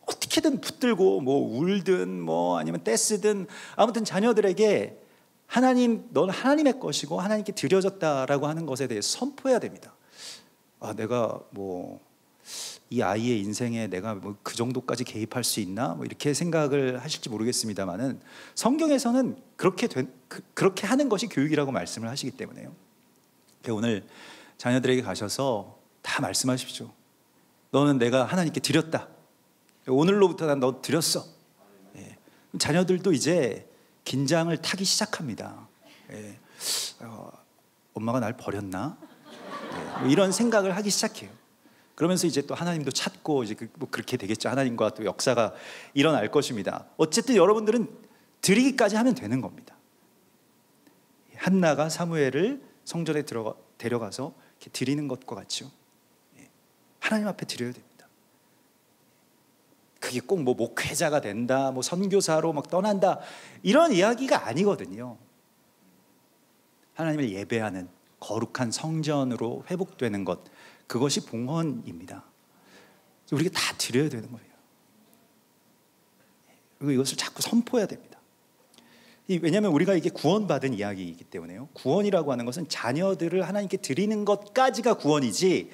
어떻게든 붙들고 뭐 울든 뭐 아니면 떼쓰든, 아무튼 자녀들에게 하나님, 넌 하나님의 것이고 하나님께 드려졌다라고 하는 것에 대해서 선포해야 됩니다. 아, 내가 뭐 이 아이의 인생에 내가 뭐 그 정도까지 개입할 수 있나? 뭐 이렇게 생각을 하실지 모르겠습니다만은, 성경에서는 그렇게 하는 것이 교육이라고 말씀을 하시기 때문에요. 오늘 자녀들에게 가셔서 다 말씀하십시오. 너는 내가 하나님께 드렸다. 오늘로부터 난 너 드렸어. 자녀들도 이제 긴장을 타기 시작합니다. 엄마가 날 버렸나? 뭐 이런 생각을 하기 시작해요. 그러면서 이제 또 하나님도 찾고 이제 뭐 그렇게 되겠죠. 하나님과 또 역사가 일어날 것입니다. 어쨌든 여러분들은 드리기까지 하면 되는 겁니다. 한나가 사무엘을 성전에 데려가서 이렇게 드리는 것과 같죠. 하나님 앞에 드려야 됩니다. 그게 꼭 뭐 목회자가 된다, 뭐 선교사로 막 떠난다, 이런 이야기가 아니거든요. 하나님을 예배하는 거룩한 성전으로 회복되는 것, 그것이 봉헌입니다. 우리가 다 드려야 되는 거예요. 그리고 이것을 자꾸 선포해야 됩니다. 왜냐하면 우리가 이게 구원받은 이야기이기 때문에요. 구원이라고 하는 것은 자녀들을 하나님께 드리는 것까지가 구원이지,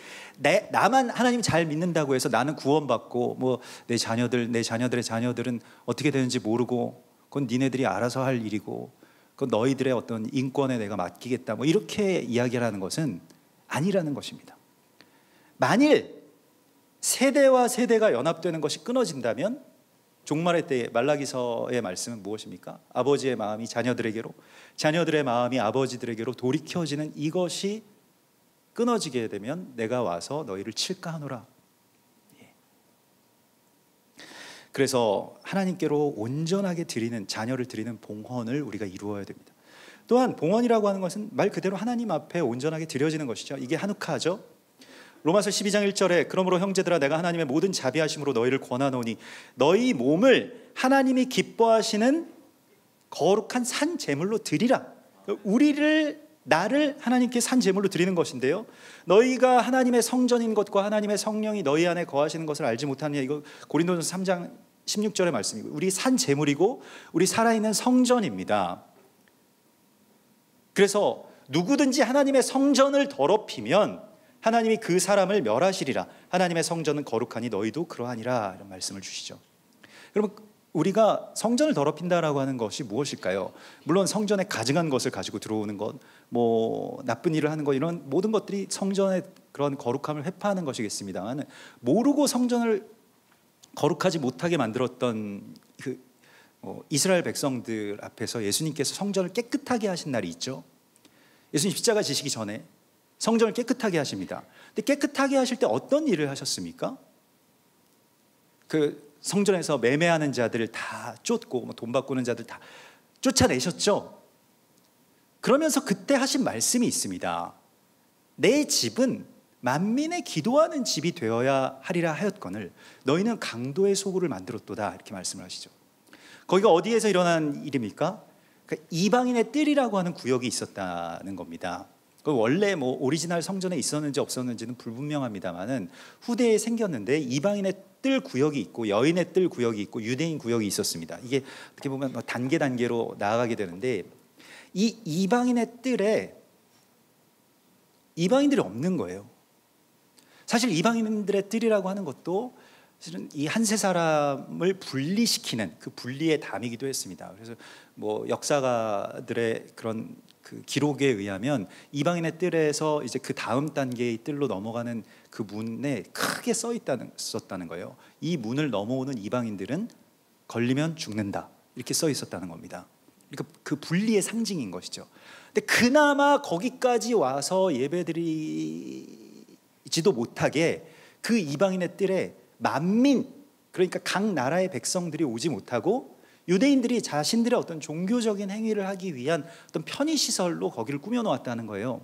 나만 하나님 잘 믿는다고 해서 나는 구원받고 뭐 내 자녀들의 자녀들은 어떻게 되는지 모르고 그건 니네들이 알아서 할 일이고 그건 너희들의 어떤 인권에 내가 맡기겠다, 뭐 이렇게 이야기하는 것은 아니라는 것입니다. 만일 세대와 세대가 연합되는 것이 끊어진다면, 종말의 때에 말라기서의 말씀은 무엇입니까? 아버지의 마음이 자녀들에게로, 자녀들의 마음이 아버지들에게로 돌이켜지는 이것이 끊어지게 되면 내가 와서 너희를 칠까 하노라. 그래서 하나님께로 온전하게 드리는, 자녀를 드리는 봉헌을 우리가 이루어야 됩니다. 또한 봉헌이라고 하는 것은 말 그대로 하나님 앞에 온전하게 드려지는 것이죠. 이게 하누카죠. 로마서 12장 1절에 그러므로 형제들아 내가 하나님의 모든 자비하심으로 너희를 권하노니 너희 몸을 하나님이 기뻐하시는 거룩한 산 제물로 드리라. 나를 하나님께 산 제물로 드리는 것인데요, 너희가 하나님의 성전인 것과 하나님의 성령이 너희 안에 거하시는 것을 알지 못하느냐. 이거 고린도전서 3장 16절의 말씀이고, 우리 산 제물이고 우리 살아있는 성전입니다. 그래서 누구든지 하나님의 성전을 더럽히면 하나님이 그 사람을 멸하시리라. 하나님의 성전은 거룩하니 너희도 그러하니라. 이런 말씀을 주시죠. 여러분, 우리가 성전을 더럽힌다라고 하는 것이 무엇일까요? 물론 성전에 가증한 것을 가지고 들어오는 것, 뭐 나쁜 일을 하는 것, 이런 모든 것들이 성전의 그런 거룩함을 회파하는 것이겠습니다만, 모르고 성전을 거룩하지 못하게 만들었던 그 이스라엘 백성들 앞에서 예수님께서 성전을 깨끗하게 하신 날이 있죠. 예수님 십자가 지시기 전에 성전을 깨끗하게 하십니다. 근데 깨끗하게 하실 때 어떤 일을 하셨습니까? 그 성전에서 매매하는 자들을 다 쫓고 돈 바꾸는 자들 다 쫓아내셨죠. 그러면서 그때 하신 말씀이 있습니다. 내 집은 만민의 기도하는 집이 되어야 하리라 하였거늘 너희는 강도의 소굴을 만들었도다. 이렇게 말씀을 하시죠. 거기가 어디에서 일어난 일입니까? 그러니까 이방인의 뜰이라고 하는 구역이 있었다는 겁니다. 원래 뭐 오리지널 성전에 있었는지 없었는지는 불분명합니다만은 후대에 생겼는데 이방인의 뜰 구역이 있고 여인의 뜰 구역이 있고 유대인 구역이 있었습니다. 이게 어떻게 보면 단계로 나아가게 되는데, 이 이방인의 뜰에 이방인들이 없는 거예요. 사실 이방인들의 뜰이라고 하는 것도 사실은 이 한세 사람을 분리시키는 그 분리의 담이기도 했습니다. 그래서 뭐 역사가들의 그런 그 기록에 의하면 이방인의 뜰에서 이제 그 다음 단계의 뜰로 넘어가는 그 문에 크게 썼다는 거예요. 이 문을 넘어오는 이방인들은 걸리면 죽는다. 이렇게 써 있었다는 겁니다. 그러니까 그 분리의 상징인 것이죠. 근데 그나마 거기까지 와서 예배드리지도 못하게 그 이방인의 뜰에 만민, 그러니까 각 나라의 백성들이 오지 못하고 유대인들이 자신들의 어떤 종교적인 행위를 하기 위한 어떤 편의시설로 거기를 꾸며놓았다는 거예요.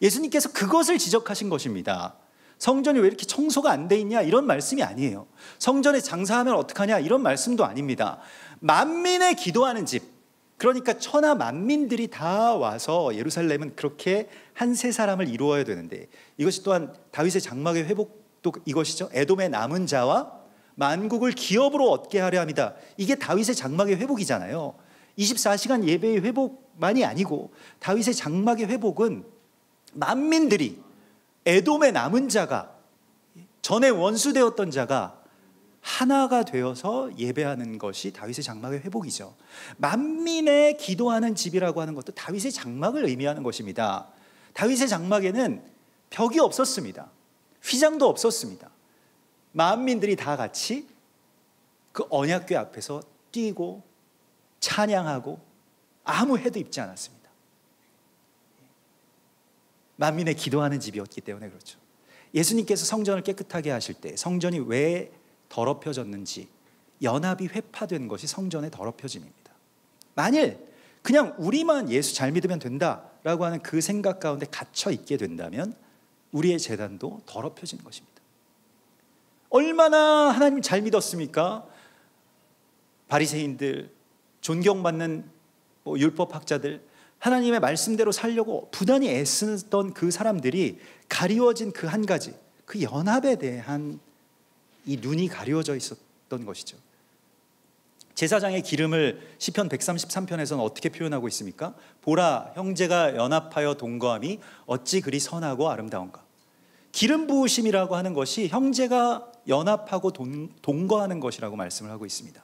예수님께서 그것을 지적하신 것입니다. 성전이 왜 이렇게 청소가 안 돼 있냐, 이런 말씀이 아니에요. 성전에 장사하면 어떡하냐, 이런 말씀도 아닙니다. 만민의 기도하는 집, 그러니까 천하 만민들이 다 와서 예루살렘은 그렇게 한 세 사람을 이루어야 되는데, 이것이 또한 다윗의 장막의 회복도 이것이죠. 에돔의 남은 자와 만국을 기업으로 얻게 하려 합니다. 이게 다윗의 장막의 회복이잖아요. 24시간 예배의 회복만이 아니고 다윗의 장막의 회복은 만민들이, 에돔의 남은 자가, 전에 원수되었던 자가 하나가 되어서 예배하는 것이 다윗의 장막의 회복이죠. 만민의 기도하는 집이라고 하는 것도 다윗의 장막을 의미하는 것입니다. 다윗의 장막에는 벽이 없었습니다. 휘장도 없었습니다. 만민들이 다 같이 그 언약궤 앞에서 뛰고 찬양하고 아무 해도 입지 않았습니다. 만민의 기도하는 집이었기 때문에 그렇죠. 예수님께서 성전을 깨끗하게 하실 때 성전이 왜 더럽혀졌는지, 연합이 회파된 것이 성전의 더럽혀짐입니다. 만일 그냥 우리만 예수 잘 믿으면 된다라고 하는 그 생각 가운데 갇혀 있게 된다면 우리의 제단도 더럽혀지는 것입니다. 얼마나 하나님 잘 믿었습니까? 바리새인들, 존경받는 율법학자들, 하나님의 말씀대로 살려고 부단히 애쓰던 그 사람들이 가리워진 그 한 가지, 그 연합에 대한 이 눈이 가려져 있었던 것이죠. 제사장의 기름을 시편 133편에서는 어떻게 표현하고 있습니까? 보라, 형제가 연합하여 동거함이 어찌 그리 선하고 아름다운가. 기름 부으심이라고 하는 것이 형제가 연합하고 동거하는 것이라고 말씀을 하고 있습니다.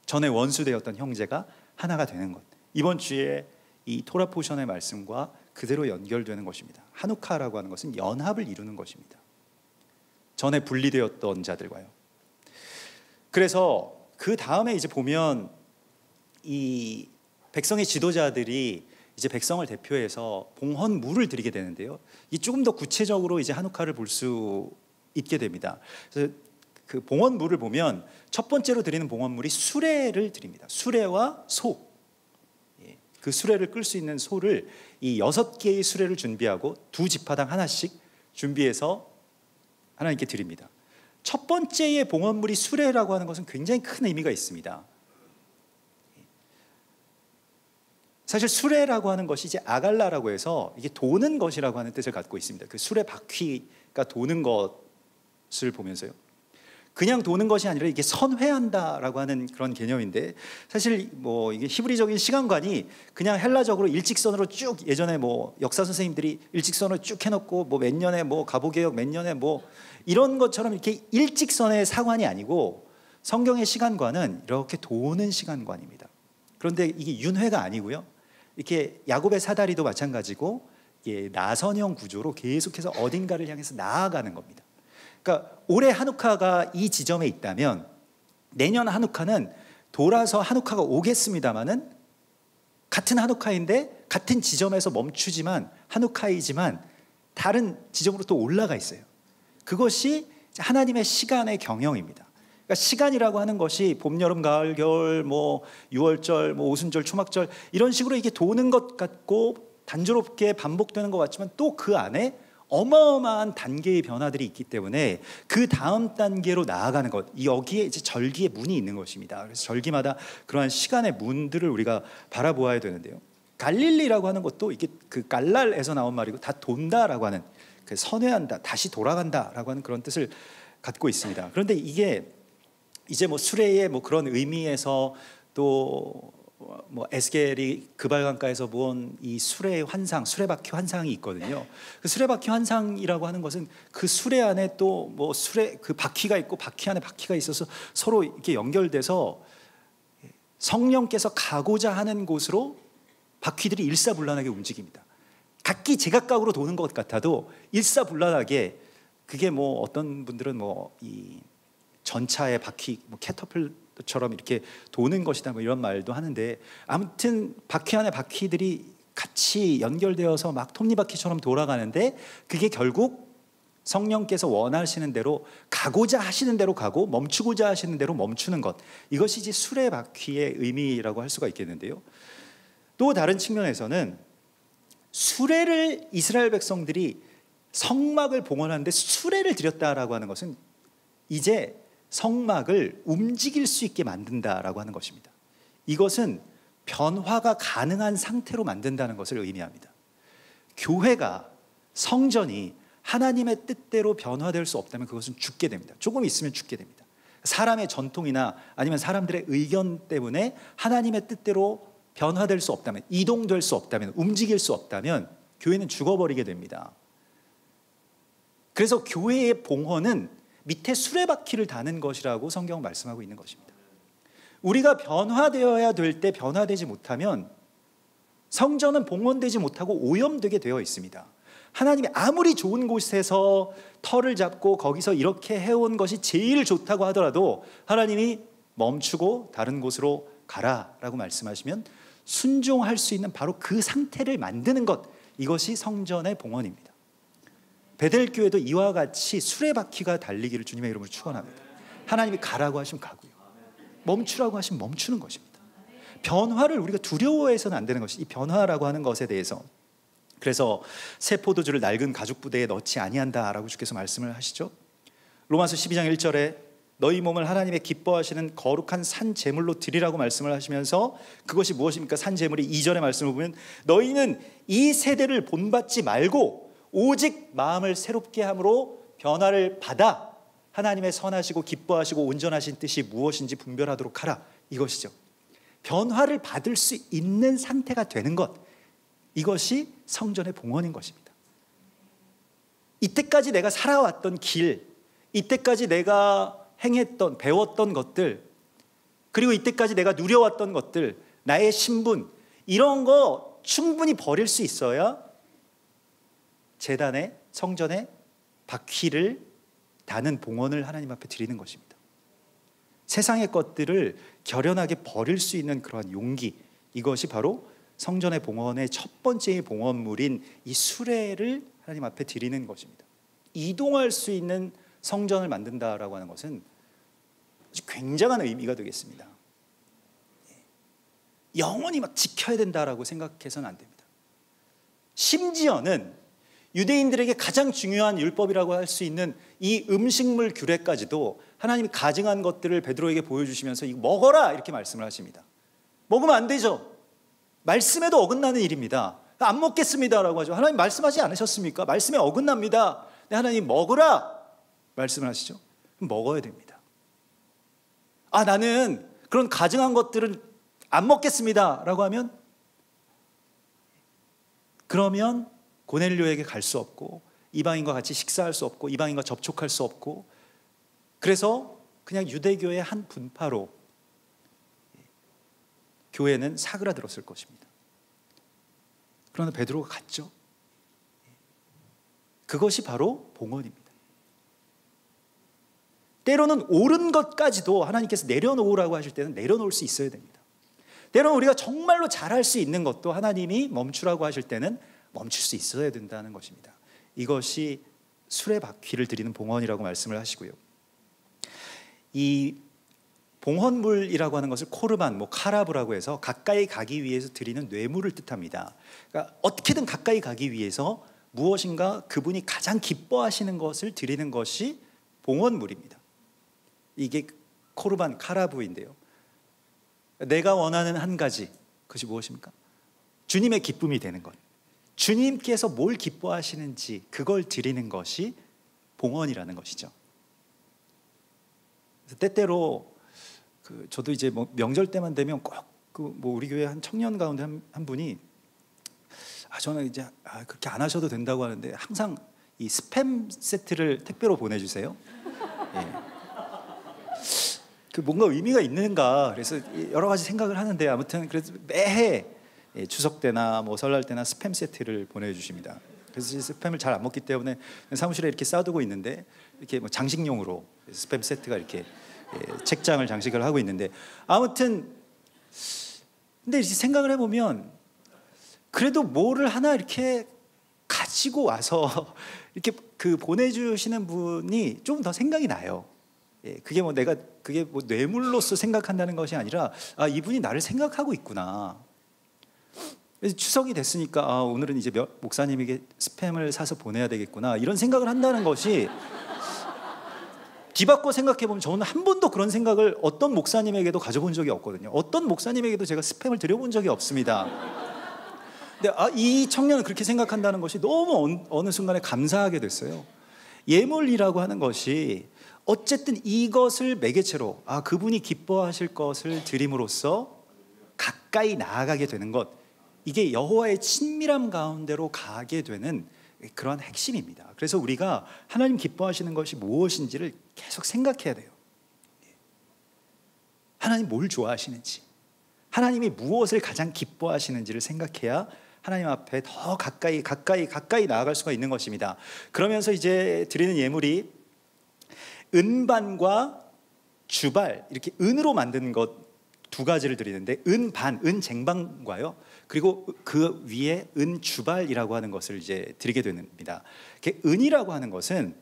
전에 원수되었던 형제가 하나가 되는 것. 이번 주에 이 토라 포션의 말씀과 그대로 연결되는 것입니다. 하누카라고 하는 것은 연합을 이루는 것입니다. 전에 분리되었던 자들과요. 그래서 그 다음에 이제 보면 이 백성의 지도자들이 이제 백성을 대표해서 봉헌물을 드리게 되는데요. 이 조금 더 구체적으로 이제 하누카를 볼 수 있게 됩니다. 그래서 그 봉헌물을 보면 첫 번째로 드리는 봉헌물이 수레를 드립니다. 수레와 소. 그 수레를 끌 수 있는 소를 이 6개의 수레를 준비하고 두 지파당 하나씩 준비해서 하나님께 드립니다. 첫 번째의 봉헌물이 수레라고 하는 것은 굉장히 큰 의미가 있습니다. 사실 수레라고 하는 것이 이제 아갈라라고 해서 이게 도는 것이라고 하는 뜻을 갖고 있습니다. 그 수레 바퀴가 도는 것을 보면서요. 그냥 도는 것이 아니라 이게 선회한다라고 하는 그런 개념인데, 사실 뭐 이게 히브리적인 시간관이 그냥 헬라적으로 일직선으로 쭉, 예전에 뭐 역사 선생님들이 일직선으로 쭉 해놓고 뭐 몇 년에 뭐 가보개혁 몇 년에 뭐 이런 것처럼 이렇게 일직선의 사관이 아니고, 성경의 시간관은 이렇게 도는 시간관입니다. 그런데 이게 윤회가 아니고요, 이렇게 야곱의 사다리도 마찬가지고 이게 나선형 구조로 계속해서 어딘가를 향해서 나아가는 겁니다. 그러니까 올해 하누카가 이 지점에 있다면 내년 하누카는 돌아서 하누카가 오겠습니다마는 같은 하누카인데 같은 지점에서 멈추지만 하누카이지만 다른 지점으로 또 올라가 있어요. 그것이 하나님의 시간의 경영입니다. 그러니까 시간이라고 하는 것이 봄, 여름, 가을, 겨울, 뭐 6월절, 뭐 오순절, 초막절 이런 식으로 이게 도는 것 같고 단조롭게 반복되는 것 같지만 또 그 안에 어마어마한 단계의 변화들이 있기 때문에 그 다음 단계로 나아가는 것, 여기에 이제 절기의 문이 있는 것입니다. 그래서 절기마다 그러한 시간의 문들을 우리가 바라보아야 되는데요. 갈릴리라고 하는 것도 이게 그 갈랄에서 나온 말이고 다 돈다라고 하는, 그 선회한다, 다시 돌아간다라고 하는 그런 뜻을 갖고 있습니다. 그런데 이게 이제 뭐 수레의 뭐 그런 의미에서 또 뭐 에스겔이 그발강가에서 본 이 수레의 환상, 수레바퀴 환상이 있거든요. 그 수레바퀴 환상이라고 하는 것은 그 수레 안에 또 뭐 수레 그 바퀴가 있고 바퀴 안에 바퀴가 있어서 서로 이렇게 연결돼서 성령께서 가고자 하는 곳으로 바퀴들이 일사불란하게 움직입니다. 각기 제각각으로 도는 것 같아도 일사불란하게, 그게 뭐 어떤 분들은 뭐 이 전차의 바퀴, 뭐 캐터필러처럼 이렇게 도는 것이다 뭐 이런 말도 하는데, 아무튼 바퀴 안에 바퀴들이 같이 연결되어서 막 톱니바퀴처럼 돌아가는데, 그게 결국 성령께서 원하시는 대로, 가고자 하시는 대로 가고 멈추고자 하시는 대로 멈추는 것, 이것이 이제 수레바퀴의 의미라고 할 수가 있겠는데요. 또 다른 측면에서는 수레를, 이스라엘 백성들이 성막을 봉헌하는데 수레를 드렸다라고 하는 것은 이제 성막을 움직일 수 있게 만든다라고 하는 것입니다. 이것은 변화가 가능한 상태로 만든다는 것을 의미합니다. 교회가, 성전이 하나님의 뜻대로 변화될 수 없다면 그것은 죽게 됩니다. 조금 있으면 죽게 됩니다. 사람의 전통이나 아니면 사람들의 의견 때문에 하나님의 뜻대로 변화될 수 없다면, 이동될 수 없다면, 움직일 수 없다면 교회는 죽어버리게 됩니다. 그래서 교회의 봉헌은 밑에 수레바퀴를 다는 것이라고 성경은 말씀하고 있는 것입니다. 우리가 변화되어야 될 때 변화되지 못하면 성전은 봉헌되지 못하고 오염되게 되어 있습니다. 하나님이 아무리 좋은 곳에서 터를 잡고 거기서 이렇게 해온 것이 제일 좋다고 하더라도 하나님이 멈추고 다른 곳으로 가라라고 말씀하시면 순종할 수 있는 바로 그 상태를 만드는 것, 이것이 성전의 봉헌입니다. 베델교회도 이와 같이 수레바퀴가 달리기를 주님의 이름으로 축원합니다. 하나님이 가라고 하시면 가고요, 멈추라고 하시면 멈추는 것입니다. 변화를 우리가 두려워해서는 안 되는 것이, 이 변화라고 하는 것에 대해서. 그래서 새 포도주를 낡은 가죽 부대에 넣지 아니한다라고 주께서 말씀을 하시죠. 로마서 12장 1절에 너희 몸을 하나님의 기뻐하시는 거룩한 산 제물로 드리라고 말씀을 하시면서, 그것이 무엇입니까? 산 제물이 2절의 말씀을 보면 너희는 이 세대를 본받지 말고 오직 마음을 새롭게 함으로 변화를 받아 하나님의 선하시고 기뻐하시고 온전하신 뜻이 무엇인지 분별하도록 하라, 이것이죠. 변화를 받을 수 있는 상태가 되는 것, 이것이 성전의 봉헌인 것입니다. 이때까지 내가 살아왔던 길, 이때까지 내가 행했던, 배웠던 것들, 그리고 이때까지 내가 누려왔던 것들, 나의 신분, 이런 거 충분히 버릴 수 있어야 제단에, 성전에 바퀴를 다는 봉헌을 하나님 앞에 드리는 것입니다. 세상의 것들을 결연하게 버릴 수 있는 그러한 용기, 이것이 바로 성전의 봉헌의 첫 번째의 봉헌물인 이 수레를 하나님 앞에 드리는 것입니다. 이동할 수 있는 성전을 만든다라고 하는 것은 굉장한 의미가 되겠습니다. 영원히 막 지켜야 된다라고 생각해서는 안 됩니다. 심지어는 유대인들에게 가장 중요한 율법이라고 할 수 있는 이 음식물 규례까지도 하나님이 가증한 것들을 베드로에게 보여주시면서 이거 먹어라 이렇게 말씀을 하십니다. 먹으면 안 되죠. 말씀에도 어긋나는 일입니다. 안 먹겠습니다라고 하죠. 하나님 말씀하지 않으셨습니까? 말씀에 어긋납니다. 네, 하나님 먹으라 말씀을 하시죠. 그럼 먹어야 됩니다. 나는 그런 가증한 것들은 안 먹겠습니다라고 하면, 그러면 고넬료에게 갈 수 없고 이방인과 같이 식사할 수 없고 이방인과 접촉할 수 없고, 그래서 그냥 유대교의 한 분파로 교회는 사그라들었을 것입니다. 그러나 베드로가 갔죠. 그것이 바로 봉헌입니다. 때로는 옳은 것까지도 하나님께서 내려놓으라고 하실 때는 내려놓을 수 있어야 됩니다. 때로는 우리가 정말로 잘할 수 있는 것도 하나님이 멈추라고 하실 때는 멈출 수 있어야 된다는 것입니다. 이것이 수레바퀴를 드리는 봉헌이라고 말씀을 하시고요. 이 봉헌물이라고 하는 것을 코르반, 카라브라고 해서 가까이 가기 위해서 드리는 뇌물을 뜻합니다. 그러니까 어떻게든 가까이 가기 위해서 무엇인가 그분이 가장 기뻐하시는 것을 드리는 것이 봉헌물입니다. 이게 코르반, 카라브인데요. 내가 원하는 한 가지, 그것이 무엇입니까? 주님의 기쁨이 되는 것. 주님께서 뭘 기뻐하시는지 그걸 드리는 것이 봉헌이라는 것이죠. 그래서 때때로 저도 이제 명절 때만 되면 꼭 우리 교회 한 청년 가운데 한 분이 저는 이제 그렇게 안 하셔도 된다고 하는데 항상 이 스팸 세트를 택배로 보내주세요. 예. 뭔가 의미가 있는가, 그래서 여러 가지 생각을 하는데, 아무튼 그래서 매해 추석 때나 설날 때나 스팸 세트를 보내주십니다. 그래서 스팸을 잘 안 먹기 때문에 사무실에 이렇게 쌓아두고 있는데, 이렇게 장식용으로 스팸 세트가 이렇게 책장을 장식을 하고 있는데, 아무튼 근데 이제 생각을 해보면 그래도 뭐를 하나 이렇게 가지고 와서 이렇게 보내주시는 분이 좀 더 생각이 나요. 그게 그게 뇌물로서 생각한다는 것이 아니라 이분이 나를 생각하고 있구나. 그래서 추석이 됐으니까 오늘은 이제 목사님에게 스팸을 사서 보내야 되겠구나, 이런 생각을 한다는 것이, 뒤바꿔 생각해보면 저는 한 번도 그런 생각을 어떤 목사님에게도 가져본 적이 없거든요. 어떤 목사님에게도 제가 스팸을 드려본 적이 없습니다. 근데 이 청년은 그렇게 생각한다는 것이 너무 어느 순간에 감사하게 됐어요. 예물이라고 하는 것이 어쨌든 이것을 매개체로 그분이 기뻐하실 것을 드림으로써 가까이 나아가게 되는 것, 이게 여호와의 친밀함 가운데로 가게 되는 그런 핵심입니다. 그래서 우리가 하나님 기뻐하시는 것이 무엇인지를 계속 생각해야 돼요. 하나님 뭘 좋아하시는지, 하나님이 무엇을 가장 기뻐하시는지를 생각해야 하나님 앞에 더 가까이 나아갈 수가 있는 것입니다. 그러면서 이제 드리는 예물이 은반과 주발, 이렇게 은으로 만든 것 두 가지를 드리는데, 은반, 은쟁반과요, 그리고 그 위에 은주발이라고 하는 것을 이제 드리게 됩니다. 은이라고 하는 것은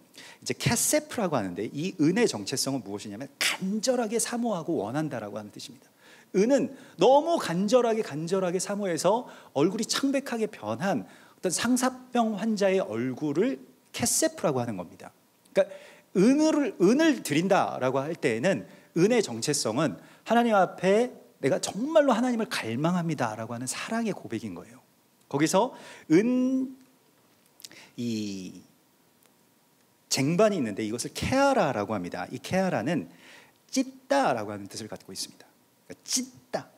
이제 캐세프라고 하는데, 이 은의 정체성은 무엇이냐면 간절하게 사모하고 원한다라고 하는 뜻입니다. 은은 너무 간절하게 사모해서 얼굴이 창백하게 변한 어떤 상사병 환자의 얼굴을 캐세프라고 하는 겁니다. 그러니까 은을 드린다라고 할 때에는 은의 정체성은 하나님 앞에 내가 정말로 하나님을 갈망합니다라고 하는 사랑의 고백인 거예요. 거기서 이 쟁반이 있는데 이것을 케아라라고 합니다. 이 케아라는 찢다라고 하는 뜻을 갖고 있습니다. 그러니까 찢다.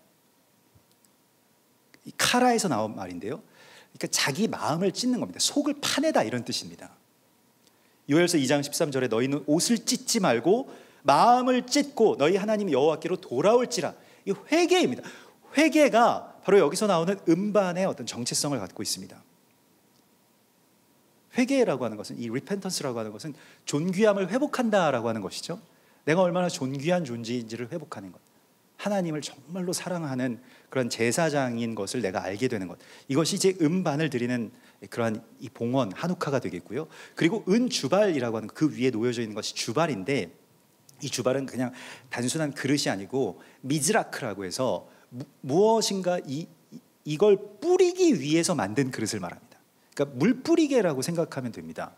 이 카라에서 나온 말인데요. 그러니까 자기 마음을 찢는 겁니다. 속을 파내다, 이런 뜻입니다. 요엘서 2장 13절에 너희는 옷을 찢지 말고 마음을 찢고 너희 하나님 여호와께로 돌아올지라. 이 회개입니다. 회개가 바로 여기서 나오는 음반의 어떤 정체성을 갖고 있습니다. 회개라고 하는 것은, 이 리펜턴스라고 하는 것은 존귀함을 회복한다라고 하는 것이죠. 내가 얼마나 존귀한 존재인지를 회복하는 것, 하나님을 정말로 사랑하는 그런 제사장인 것을 내가 알게 되는 것, 이것이 이제 음반을 드리는 그러한 이 봉헌, 한우카가 되겠고요. 그리고 은주발이라고 하는 그 위에 놓여져 있는 것이 주발인데, 이 주발은 그냥 단순한 그릇이 아니고 미즈라크라고 해서 무엇인가 이걸 뿌리기 위해서 만든 그릇을 말합니다. 그러니까 물뿌리개라고 생각하면 됩니다.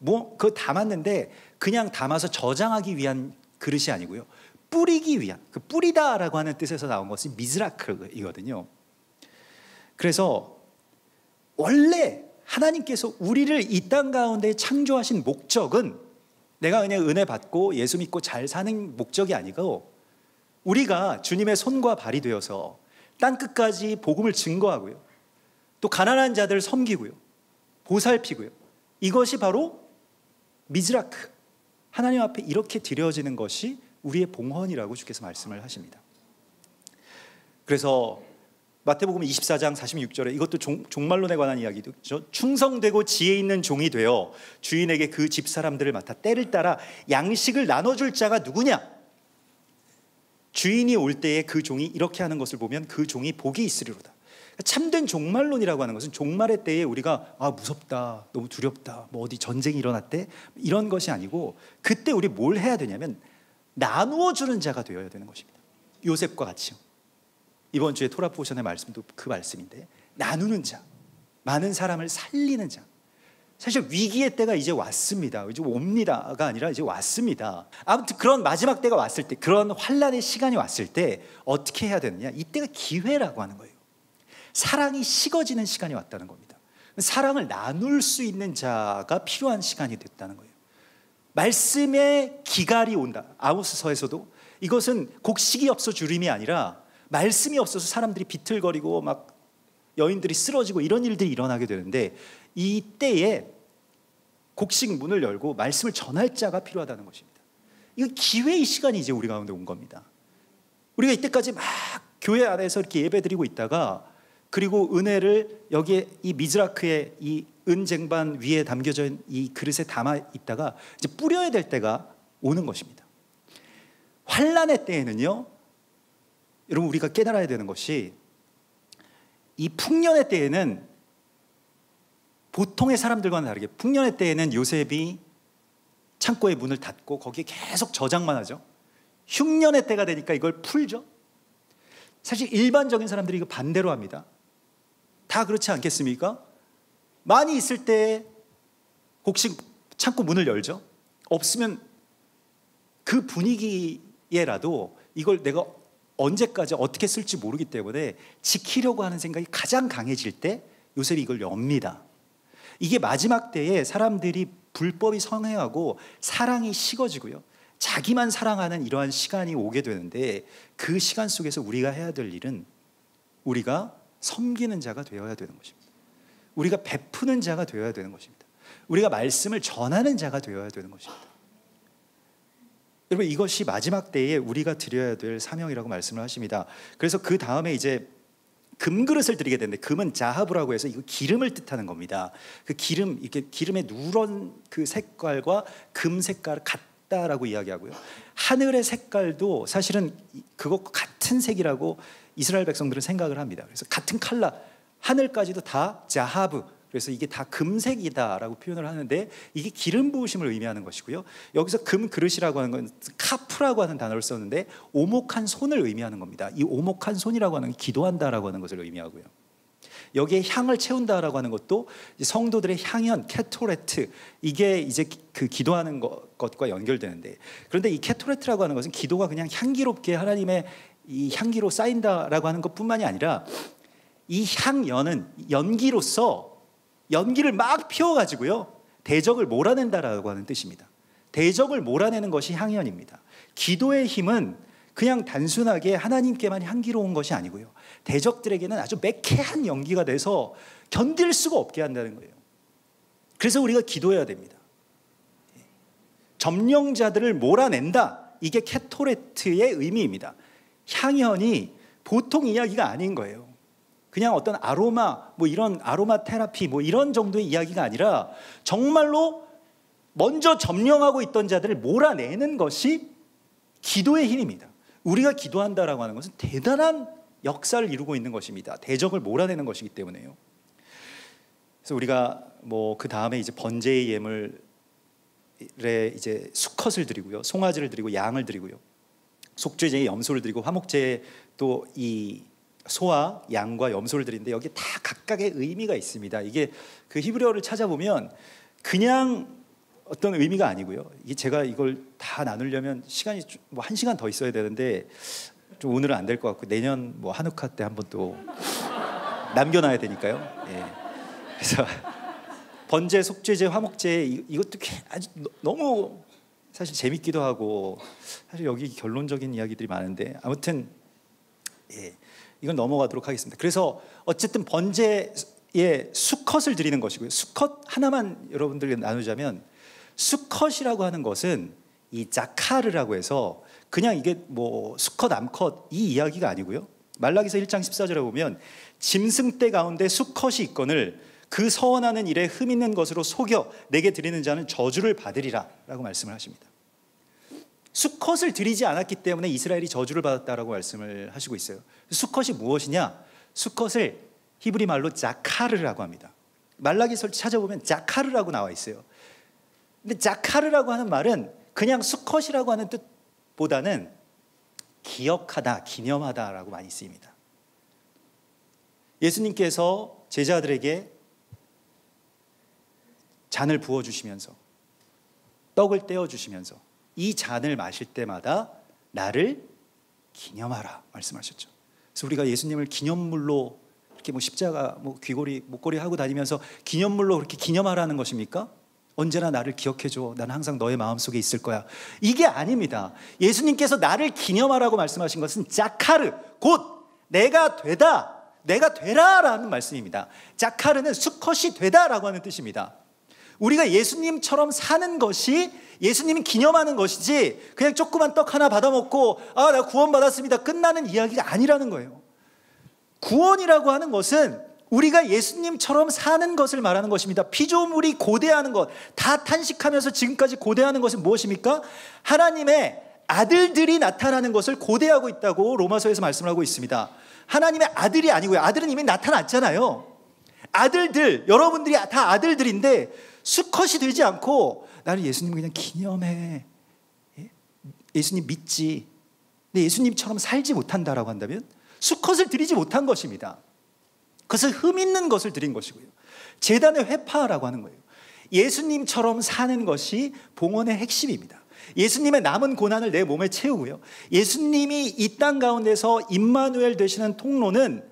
그거 담았는데 그냥 담아서 저장하기 위한 그릇이 아니고요, 뿌리기 위한, 그 뿌리다라고 하는 뜻에서 나온 것이 미즈라크이거든요. 그래서 원래 하나님께서 우리를 이 땅 가운데 창조하신 목적은 내가 그냥 은혜 받고 예수 믿고 잘 사는 목적이 아니고, 우리가 주님의 손과 발이 되어서 땅 끝까지 복음을 증거하고요, 또 가난한 자들을 섬기고요, 보살피고요, 이것이 바로 미즈라크, 하나님 앞에 이렇게 드려지는 것이 우리의 봉헌이라고 주께서 말씀을 하십니다. 그래서 마태복음 24장 46절에 이것도 종말론에 관한 이야기죠. 충성되고 지혜 있는 종이 되어 주인에게 그 집 사람들을 맡아 때를 따라 양식을 나눠줄 자가 누구냐? 주인이 올 때에 그 종이 이렇게 하는 것을 보면 그 종이 복이 있으리로다. 참된 종말론이라고 하는 것은 종말의 때에 우리가 무섭다, 너무 두렵다, 뭐 어디 전쟁이 일어났대, 이런 것이 아니고, 그때 우리 뭘 해야 되냐면 나누어 주는 자가 되어야 되는 것입니다. 요셉과 같이요. 이번 주에 토라 포션의 말씀도 그 말씀인데, 나누는 자, 많은 사람을 살리는 자. 사실 위기의 때가 이제 왔습니다. 이제 옵니다가 아니라 이제 왔습니다. 아무튼 그런 마지막 때가 왔을 때, 그런 환란의 시간이 왔을 때 어떻게 해야 되느냐? 이때가 기회라고 하는 거예요. 사랑이 식어지는 시간이 왔다는 겁니다. 사랑을 나눌 수 있는 자가 필요한 시간이 됐다는 거예요. 말씀의 기갈이 온다. 아모스서에서도 이것은 곡식이 없어 주림이 아니라 말씀이 없어서 사람들이 비틀거리고 막 여인들이 쓰러지고 이런 일들이 일어나게 되는데, 이때에 곡식 문을 열고 말씀을 전할 자가 필요하다는 것입니다. 이거 기회의 시간이 이제 우리 가운데 온 겁니다. 우리가 이때까지 막 교회 안에서 이렇게 예배드리고 있다가, 그리고 은혜를 여기에 이 미즈라크의 이 은쟁반 위에 담겨져 있는 이 그릇에 담아 있다가 이제 뿌려야 될 때가 오는 것입니다. 환란의 때에는요, 여러분 우리가 깨달아야 되는 것이, 이 풍년의 때에는 보통의 사람들과는 다르게, 풍년의 때에는 요셉이 창고의 문을 닫고 거기에 계속 저장만 하죠. 흉년의 때가 되니까 이걸 풀죠. 사실 일반적인 사람들이 이거 반대로 합니다. 다 그렇지 않겠습니까? 많이 있을 때 곡식 창고 문을 열죠. 없으면 그 분위기에라도 이걸 내가 언제까지 어떻게 쓸지 모르기 때문에 지키려고 하는 생각이 가장 강해질 때 요셉이 이걸 엽니다. 이게 마지막 때에 사람들이 불법이 성행하고 사랑이 식어지고요, 자기만 사랑하는 이러한 시간이 오게 되는데, 그 시간 속에서 우리가 해야 될 일은 우리가 섬기는 자가 되어야 되는 것입니다. 우리가 베푸는 자가 되어야 되는 것입니다. 우리가 말씀을 전하는 자가 되어야 되는 것입니다. 여러분, 이것이 마지막 때에 우리가 드려야 될 사명이라고 말씀을 하십니다. 그래서 그 다음에 이제 금그릇을 드리게 되는데, 금은 자하부라고 해서 이거 기름을 뜻하는 겁니다. 그 기름, 이렇게 기름의 누런 그 색깔과 금 색깔 같다라고 이야기하고요, 하늘의 색깔도 사실은 그것과 같은 색이라고 이스라엘 백성들은 생각을 합니다. 그래서 같은 컬러, 하늘까지도 다 자하부, 그래서 이게 다 금색이다라고 표현을 하는데, 이게 기름 부으심을 의미하는 것이고요, 여기서 금 그릇이라고 하는 건 카프라고 하는 단어를 썼는데 오목한 손을 의미하는 겁니다. 이 오목한 손이라고 하는 건 기도한다라고 하는 것을 의미하고요, 여기에 향을 채운다라고 하는 것도 성도들의 향연, 케토레트, 이게 이제 그 기도하는 것과 연결되는데, 그런데 이 케토레트라고 하는 것은 기도가 그냥 향기롭게 하나님의 이 향기로 쌓인다라고 하는 것뿐만이 아니라, 이 향연은 연기로서 연기를 막 피워가지고요, 대적을 몰아낸다라고 하는 뜻입니다. 대적을 몰아내는 것이 향연입니다. 기도의 힘은 그냥 단순하게 하나님께만 향기로운 것이 아니고요, 대적들에게는 아주 매캐한 연기가 돼서 견딜 수가 없게 한다는 거예요. 그래서 우리가 기도해야 됩니다. 점령자들을 몰아낸다, 이게 케토레트의 의미입니다. 향연이 보통 이야기가 아닌 거예요. 그냥 어떤 아로마, 뭐 이런 아로마 테라피, 뭐 이런 정도의 이야기가 아니라, 정말로 먼저 점령하고 있던 자들을 몰아내는 것이 기도의 힘입니다. 우리가 기도한다라고 하는 것은 대단한 역사를 이루고 있는 것입니다. 대적을 몰아내는 것이기 때문에요. 그래서 우리가 뭐 그 다음에 이제 번제의 예물 이제 수컷을 드리고요, 송아지를 드리고 양을 드리고요, 속죄제에 염소를 드리고 화목제에 또 이 소와 양과 염소를 드리는데 여기 다 각각의 의미가 있습니다. 이게 그 히브리어를 찾아보면 그냥 어떤 의미가 아니고요. 이게 제가 이걸 다 나누려면 시간이 뭐 1시간 더 있어야 되는데 좀 오늘은 안 될 것 같고 내년 뭐 한우카 때 한번 또 남겨놔야 되니까요. 예. 그래서 번제, 속죄제, 화목제 이것도 아주 너무 사실 재밌기도 하고 사실 여기 결론적인 이야기들이 많은데 아무튼 예, 이건 넘어가도록 하겠습니다. 그래서 어쨌든 번제에 수컷을 드리는 것이고요. 수컷 하나만 여러분들께 나누자면 수컷이라고 하는 것은 이 자카르라고 해서 그냥 이게 뭐 수컷 암컷 이 이야기가 아니고요. 말라기서 1장 14절에 보면 짐승 떼 가운데 수컷이 있거늘 그 서원하는 일에 흠 있는 것으로 속여 내게 드리는 자는 저주를 받으리라 라고 말씀을 하십니다. 수컷을 드리지 않았기 때문에 이스라엘이 저주를 받았다라고 말씀을 하시고 있어요. 수컷이 무엇이냐? 수컷을 히브리 말로 자카르라고 합니다. 말라기서를 찾아보면 자카르라고 나와 있어요. 근데 자카르라고 하는 말은 그냥 수컷이라고 하는 뜻보다는 기억하다, 기념하다라고 많이 쓰입니다. 예수님께서 제자들에게 잔을 부어주시면서 떡을 떼어주시면서 이 잔을 마실 때마다 나를 기념하라 말씀하셨죠. 그래서 우리가 예수님을 기념물로 이렇게 뭐 십자가 뭐 귀걸이 목걸이 하고 다니면서 기념물로 그렇게 기념하라는 것입니까? 언제나 나를 기억해줘. 나는 항상 너의 마음속에 있을 거야. 이게 아닙니다. 예수님께서 나를 기념하라고 말씀하신 것은 자카르, 곧 내가 되다, 내가 되라라는 말씀입니다. 자카르는 수컷이 되다라고 하는 뜻입니다. 우리가 예수님처럼 사는 것이 예수님이 기념하는 것이지 그냥 조그만 떡 하나 받아 먹고 아, 나 구원받았습니다 끝나는 이야기가 아니라는 거예요. 구원이라고 하는 것은 우리가 예수님처럼 사는 것을 말하는 것입니다. 피조물이 고대하는 것, 다 탄식하면서 지금까지 고대하는 것은 무엇입니까? 하나님의 아들들이 나타나는 것을 고대하고 있다고 로마서에서 말씀을 하고 있습니다. 하나님의 아들이 아니고요. 아들은 이미 나타났잖아요. 아들들, 여러분들이 다 아들들인데 수컷이 되지 않고 나는 예수님 그냥 기념해. 예수님 믿지. 근데 예수님처럼 살지 못한다라고 한다면 수컷을 드리지 못한 것입니다. 그것을 흠 있는 것을 드린 것이고요. 제단의 회파라고 하는 거예요. 예수님처럼 사는 것이 봉헌의 핵심입니다. 예수님의 남은 고난을 내 몸에 채우고요. 예수님이 이 땅 가운데서 임마누엘 되시는 통로는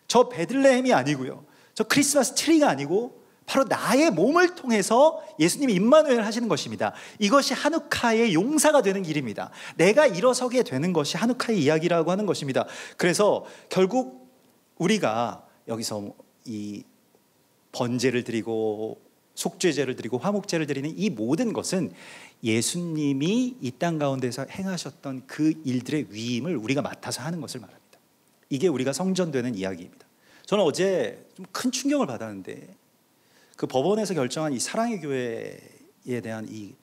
저 베들레헴이 아니고요. 저 크리스마스 트리가 아니고 바로 나의 몸을 통해서 예수님이 임마누엘 하시는 것입니다. 이것이 하누카의 용사가 되는 길입니다. 내가 일어서게 되는 것이 하누카의 이야기라고 하는 것입니다. 그래서 결국 우리가 여기서 이 번제를 드리고 속죄제를 드리고 화목제를 드리는 이 모든 것은 예수님이 이 땅 가운데서 행하셨던 그 일들의 위임을 우리가 맡아서 하는 것을 말합니다. 이게 우리가 성전되는 이야기입니다. 저는 어제 좀 큰 충격을 받았는데 그 법원에서 결정한 이 사랑의 교회에 대한 이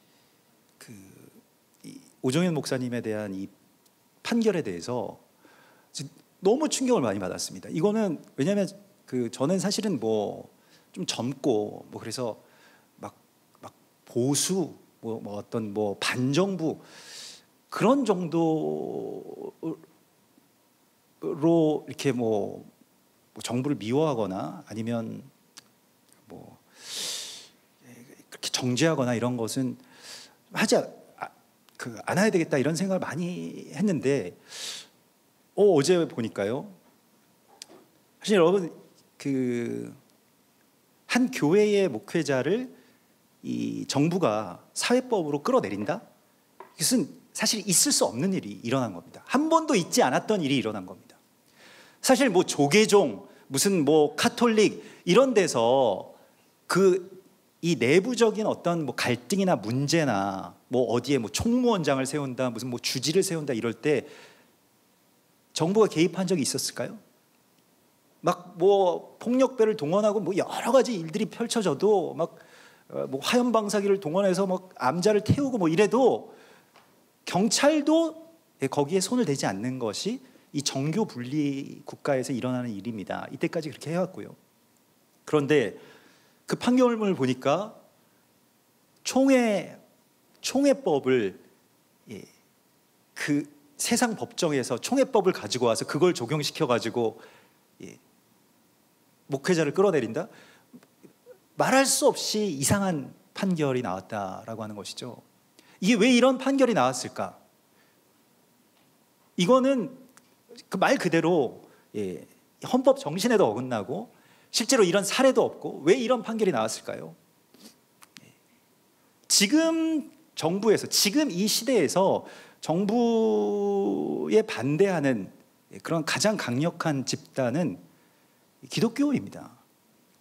오정현 목사님에 대한 이 판결에 대해서 너무 충격을 많이 받았습니다. 이거는 왜냐하면 저는 사실은 뭐 좀 젊고 뭐 그래서 막 보수 뭐 어떤 뭐 반정부 그런 정도로 이렇게 뭐 정부를 미워하거나 아니면 뭐 그렇게 정죄하거나 이런 것은 하지 않아야 되겠다 이런 생각을 많이 했는데 어제 보니까요. 사실 여러분 한 교회의 목회자를 이 정부가 사회법으로 끌어내린다? 이것은 사실 있을 수 없는 일이 일어난 겁니다. 한 번도 있지 않았던 일이 일어난 겁니다. 사실 뭐 조계종 무슨 뭐 카톨릭 이런 데서 이 내부적인 어떤 뭐 갈등이나 문제나 뭐 어디에 뭐 총무원장을 세운다 무슨 뭐 주지를 세운다 이럴 때 정부가 개입한 적이 있었을까요? 막 뭐 폭력배를 동원하고 뭐 여러 가지 일들이 펼쳐져도 막 뭐 화염방사기를 동원해서 막 암자를 태우고 뭐 이래도 경찰도 거기에 손을 대지 않는 것이 이 정교 분리 국가에서 일어나는 일입니다. 이때까지 그렇게 해왔고요. 그런데 그 판결문을 보니까 총회 총회법을 그 세상 법정에서 총회법을 가지고 와서 그걸 적용시켜 가지고 목회자를 끌어내린다? 말할 수 없이 이상한 판결이 나왔다라고 하는 것이죠. 이게 왜 이런 판결이 나왔을까? 이거는 그 말 그대로 헌법 정신에도 어긋나고 실제로 이런 사례도 없고 왜 이런 판결이 나왔을까요? 지금 정부에서, 지금 이 시대에서 정부에 반대하는 그런 가장 강력한 집단은 기독교입니다.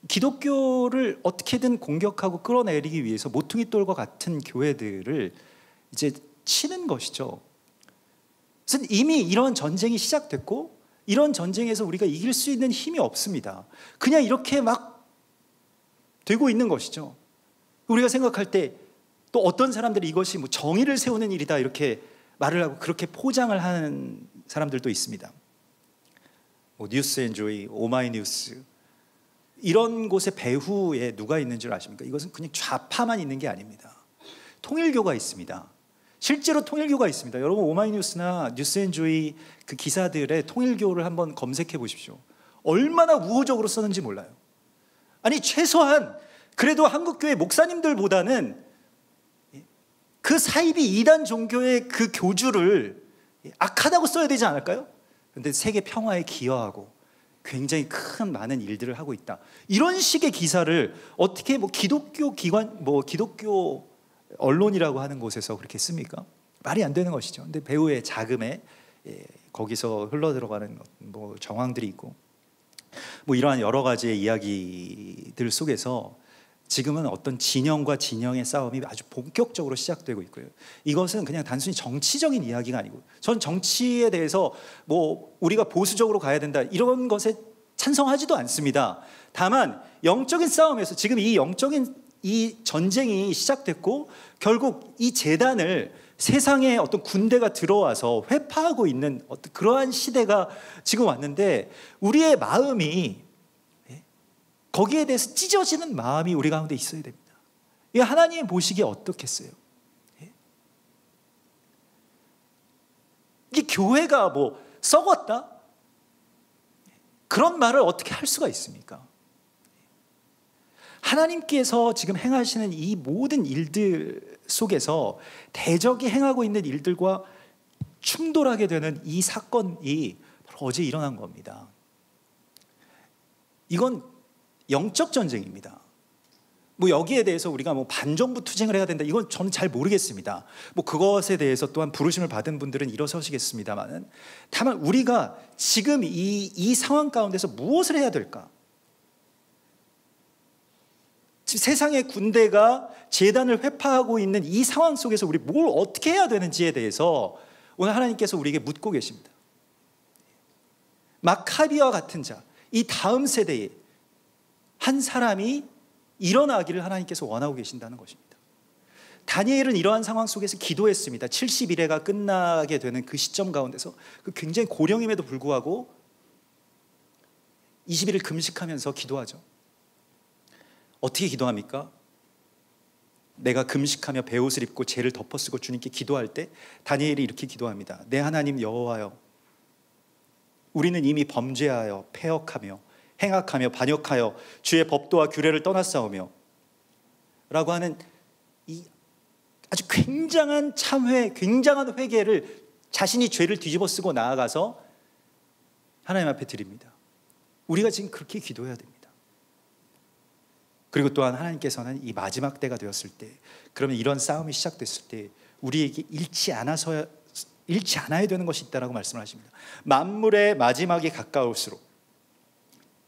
기독교를 어떻게든 공격하고 끌어내리기 위해서 모퉁이 돌과 같은 교회들을 이제 치는 것이죠. 그래서 이미 이런 전쟁이 시작됐고 이런 전쟁에서 우리가 이길 수 있는 힘이 없습니다. 그냥 이렇게 막 되고 있는 것이죠. 우리가 생각할 때 또 어떤 사람들이 이것이 뭐 정의를 세우는 일이다 이렇게 말을 하고 그렇게 포장을 하는 사람들도 있습니다. 뭐 뉴스앤조이, 오마이뉴스 이런 곳에 배후에 누가 있는 줄 아십니까? 이것은 그냥 좌파만 있는 게 아닙니다. 통일교가 있습니다. 실제로 통일교가 있습니다. 여러분 오마이뉴스나 뉴스앤조이 그 기사들의 통일교를 한번 검색해 보십시오. 얼마나 우호적으로 썼는지 몰라요. 아니 최소한 그래도 한국교회 목사님들보다는 그 사이비 이단 종교의 그 교주를 악하다고 써야 되지 않을까요? 그런데 세계 평화에 기여하고 굉장히 큰 많은 일들을 하고 있다. 이런 식의 기사를 어떻게 뭐 기독교 기관, 뭐 기독교 언론이라고 하는 곳에서 그렇게 씁니까? 말이 안 되는 것이죠. 근데 배후의 자금에 거기서 흘러 들어가는 뭐 정황들이 있고 뭐 이러한 여러 가지의 이야기들 속에서 지금은 어떤 진영과 진영의 싸움이 아주 본격적으로 시작되고 있고요. 이것은 그냥 단순히 정치적인 이야기가 아니고, 전 정치에 대해서 뭐 우리가 보수적으로 가야 된다 이런 것에 찬성하지도 않습니다. 다만 영적인 싸움에서 지금 이 영적인 이 전쟁이 시작됐고 결국 이 재단을 세상에 어떤 군대가 들어와서 회파하고 있는 어떤 그러한 시대가 지금 왔는데 우리의 마음이 거기에 대해서 찢어지는 마음이 우리 가운데 있어야 됩니다. 이 하나님 보시기에 어떻겠어요? 이 교회가 뭐 썩었다? 그런 말을 어떻게 할 수가 있습니까? 하나님께서 지금 행하시는 이 모든 일들 속에서 대적이 행하고 있는 일들과 충돌하게 되는 이 사건이 바로 어제 일어난 겁니다. 이건 영적 전쟁입니다. 뭐 여기에 대해서 우리가 뭐 반정부 투쟁을 해야 된다 이건 저는 잘 모르겠습니다. 뭐 그것에 대해서 또한 부르심을 받은 분들은 일어서시겠습니다만은 다만 우리가 지금 이 상황 가운데서 무엇을 해야 될까? 지금 세상의 군대가 재단을 회파하고 있는 이 상황 속에서 우리 뭘 어떻게 해야 되는지에 대해서 오늘 하나님께서 우리에게 묻고 계십니다. 마카비와 같은 자, 이 다음 세대에 한 사람이 일어나기를 하나님께서 원하고 계신다는 것입니다. 다니엘은 이러한 상황 속에서 기도했습니다. 70일회가 끝나게 되는 그 시점 가운데서 그 굉장히 고령임에도 불구하고 20일을 금식하면서 기도하죠. 어떻게 기도합니까? 내가 금식하며 베옷을 입고 죄를 덮어쓰고 주님께 기도할 때 다니엘이 이렇게 기도합니다. 내 하나님 여호와여, 우리는 이미 범죄하여 패역하며 행악하며 반역하여 주의 법도와 규례를 떠났사오며 라고 하는 이 아주 굉장한 참회, 굉장한 회개를 자신이 죄를 뒤집어 쓰고 나아가서 하나님 앞에 드립니다. 우리가 지금 그렇게 기도해야 됩니다. 그리고 또한 하나님께서는 이 마지막 때가 되었을 때, 그러면 이런 싸움이 시작됐을 때 우리에게 잃지 않아야 되는 것이 있다라고 말씀을 하십니다. 만물의 마지막이 가까울수록,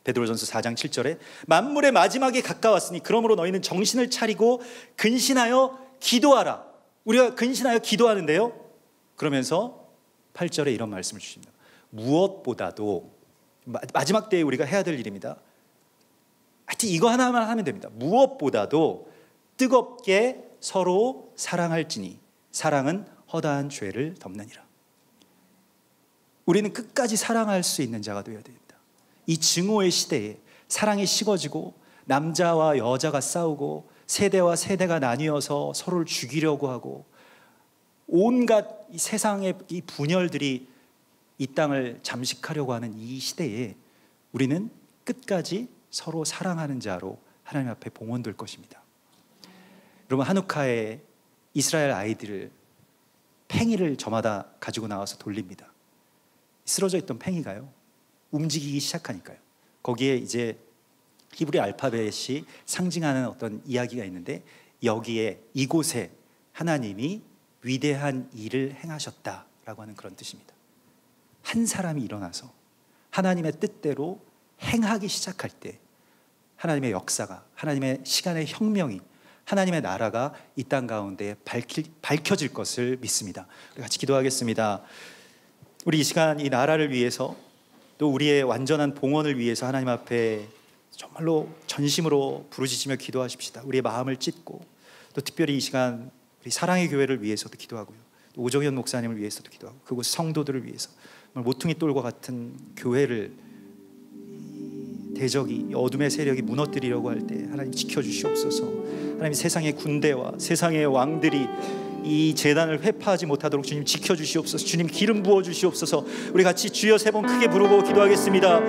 베드로전서 4장 7절에 만물의 마지막에 가까웠으니 그러므로 너희는 정신을 차리고 근신하여 기도하라. 우리가 근신하여 기도하는데요, 그러면서 8절에 이런 말씀을 주십니다. 무엇보다도, 마지막 때에 우리가 해야 될 일입니다. 하여튼 이거 하나만 하면 됩니다. 무엇보다도 뜨겁게 서로 사랑할지니 사랑은 허다한 죄를 덮느니라. 우리는 끝까지 사랑할 수 있는 자가 되어야 됩니다. 이 증오의 시대에 사랑이 식어지고 남자와 여자가 싸우고 세대와 세대가 나뉘어서 서로를 죽이려고 하고 온갖 이 세상의 이 분열들이 이 땅을 잠식하려고 하는 이 시대에 우리는 끝까지 서로 사랑하는 자로 하나님 앞에 봉헌될 것입니다. 여러분, 한우카에 이스라엘 아이들을 팽이를 저마다 가지고 나와서 돌립니다. 쓰러져 있던 팽이가요 움직이기 시작하니까요. 거기에 이제 히브리 알파벳이 상징하는 어떤 이야기가 있는데, 여기에 이곳에 하나님이 위대한 일을 행하셨다라고 하는 그런 뜻입니다. 한 사람이 일어나서 하나님의 뜻대로 행하기 시작할 때 하나님의 역사가, 하나님의 시간의 혁명이, 하나님의 나라가 이 땅 가운데 밝혀질 것을 믿습니다. 우리 같이 기도하겠습니다. 우리 이 시간 이 나라를 위해서, 또 우리의 완전한 봉헌을 위해서 하나님 앞에 정말로 전심으로 부르짖으며 기도하십시다. 우리의 마음을 찢고, 또 특별히 이 시간 우리 사랑의 교회를 위해서도 기도하고요, 또 오정현 목사님을 위해서도 기도하고, 그곳 성도들을 위해서, 모퉁이 돌과 같은 교회를 대적이, 어둠의 세력이 무너뜨리려고 할 때 하나님 지켜주시옵소서. 하나님, 세상의 군대와 세상의 왕들이 이 제단을 회파하지 못하도록 주님 지켜주시옵소서. 주님 기름 부어주시옵소서. 우리 같이 주여 세 번 크게 부르고 기도하겠습니다.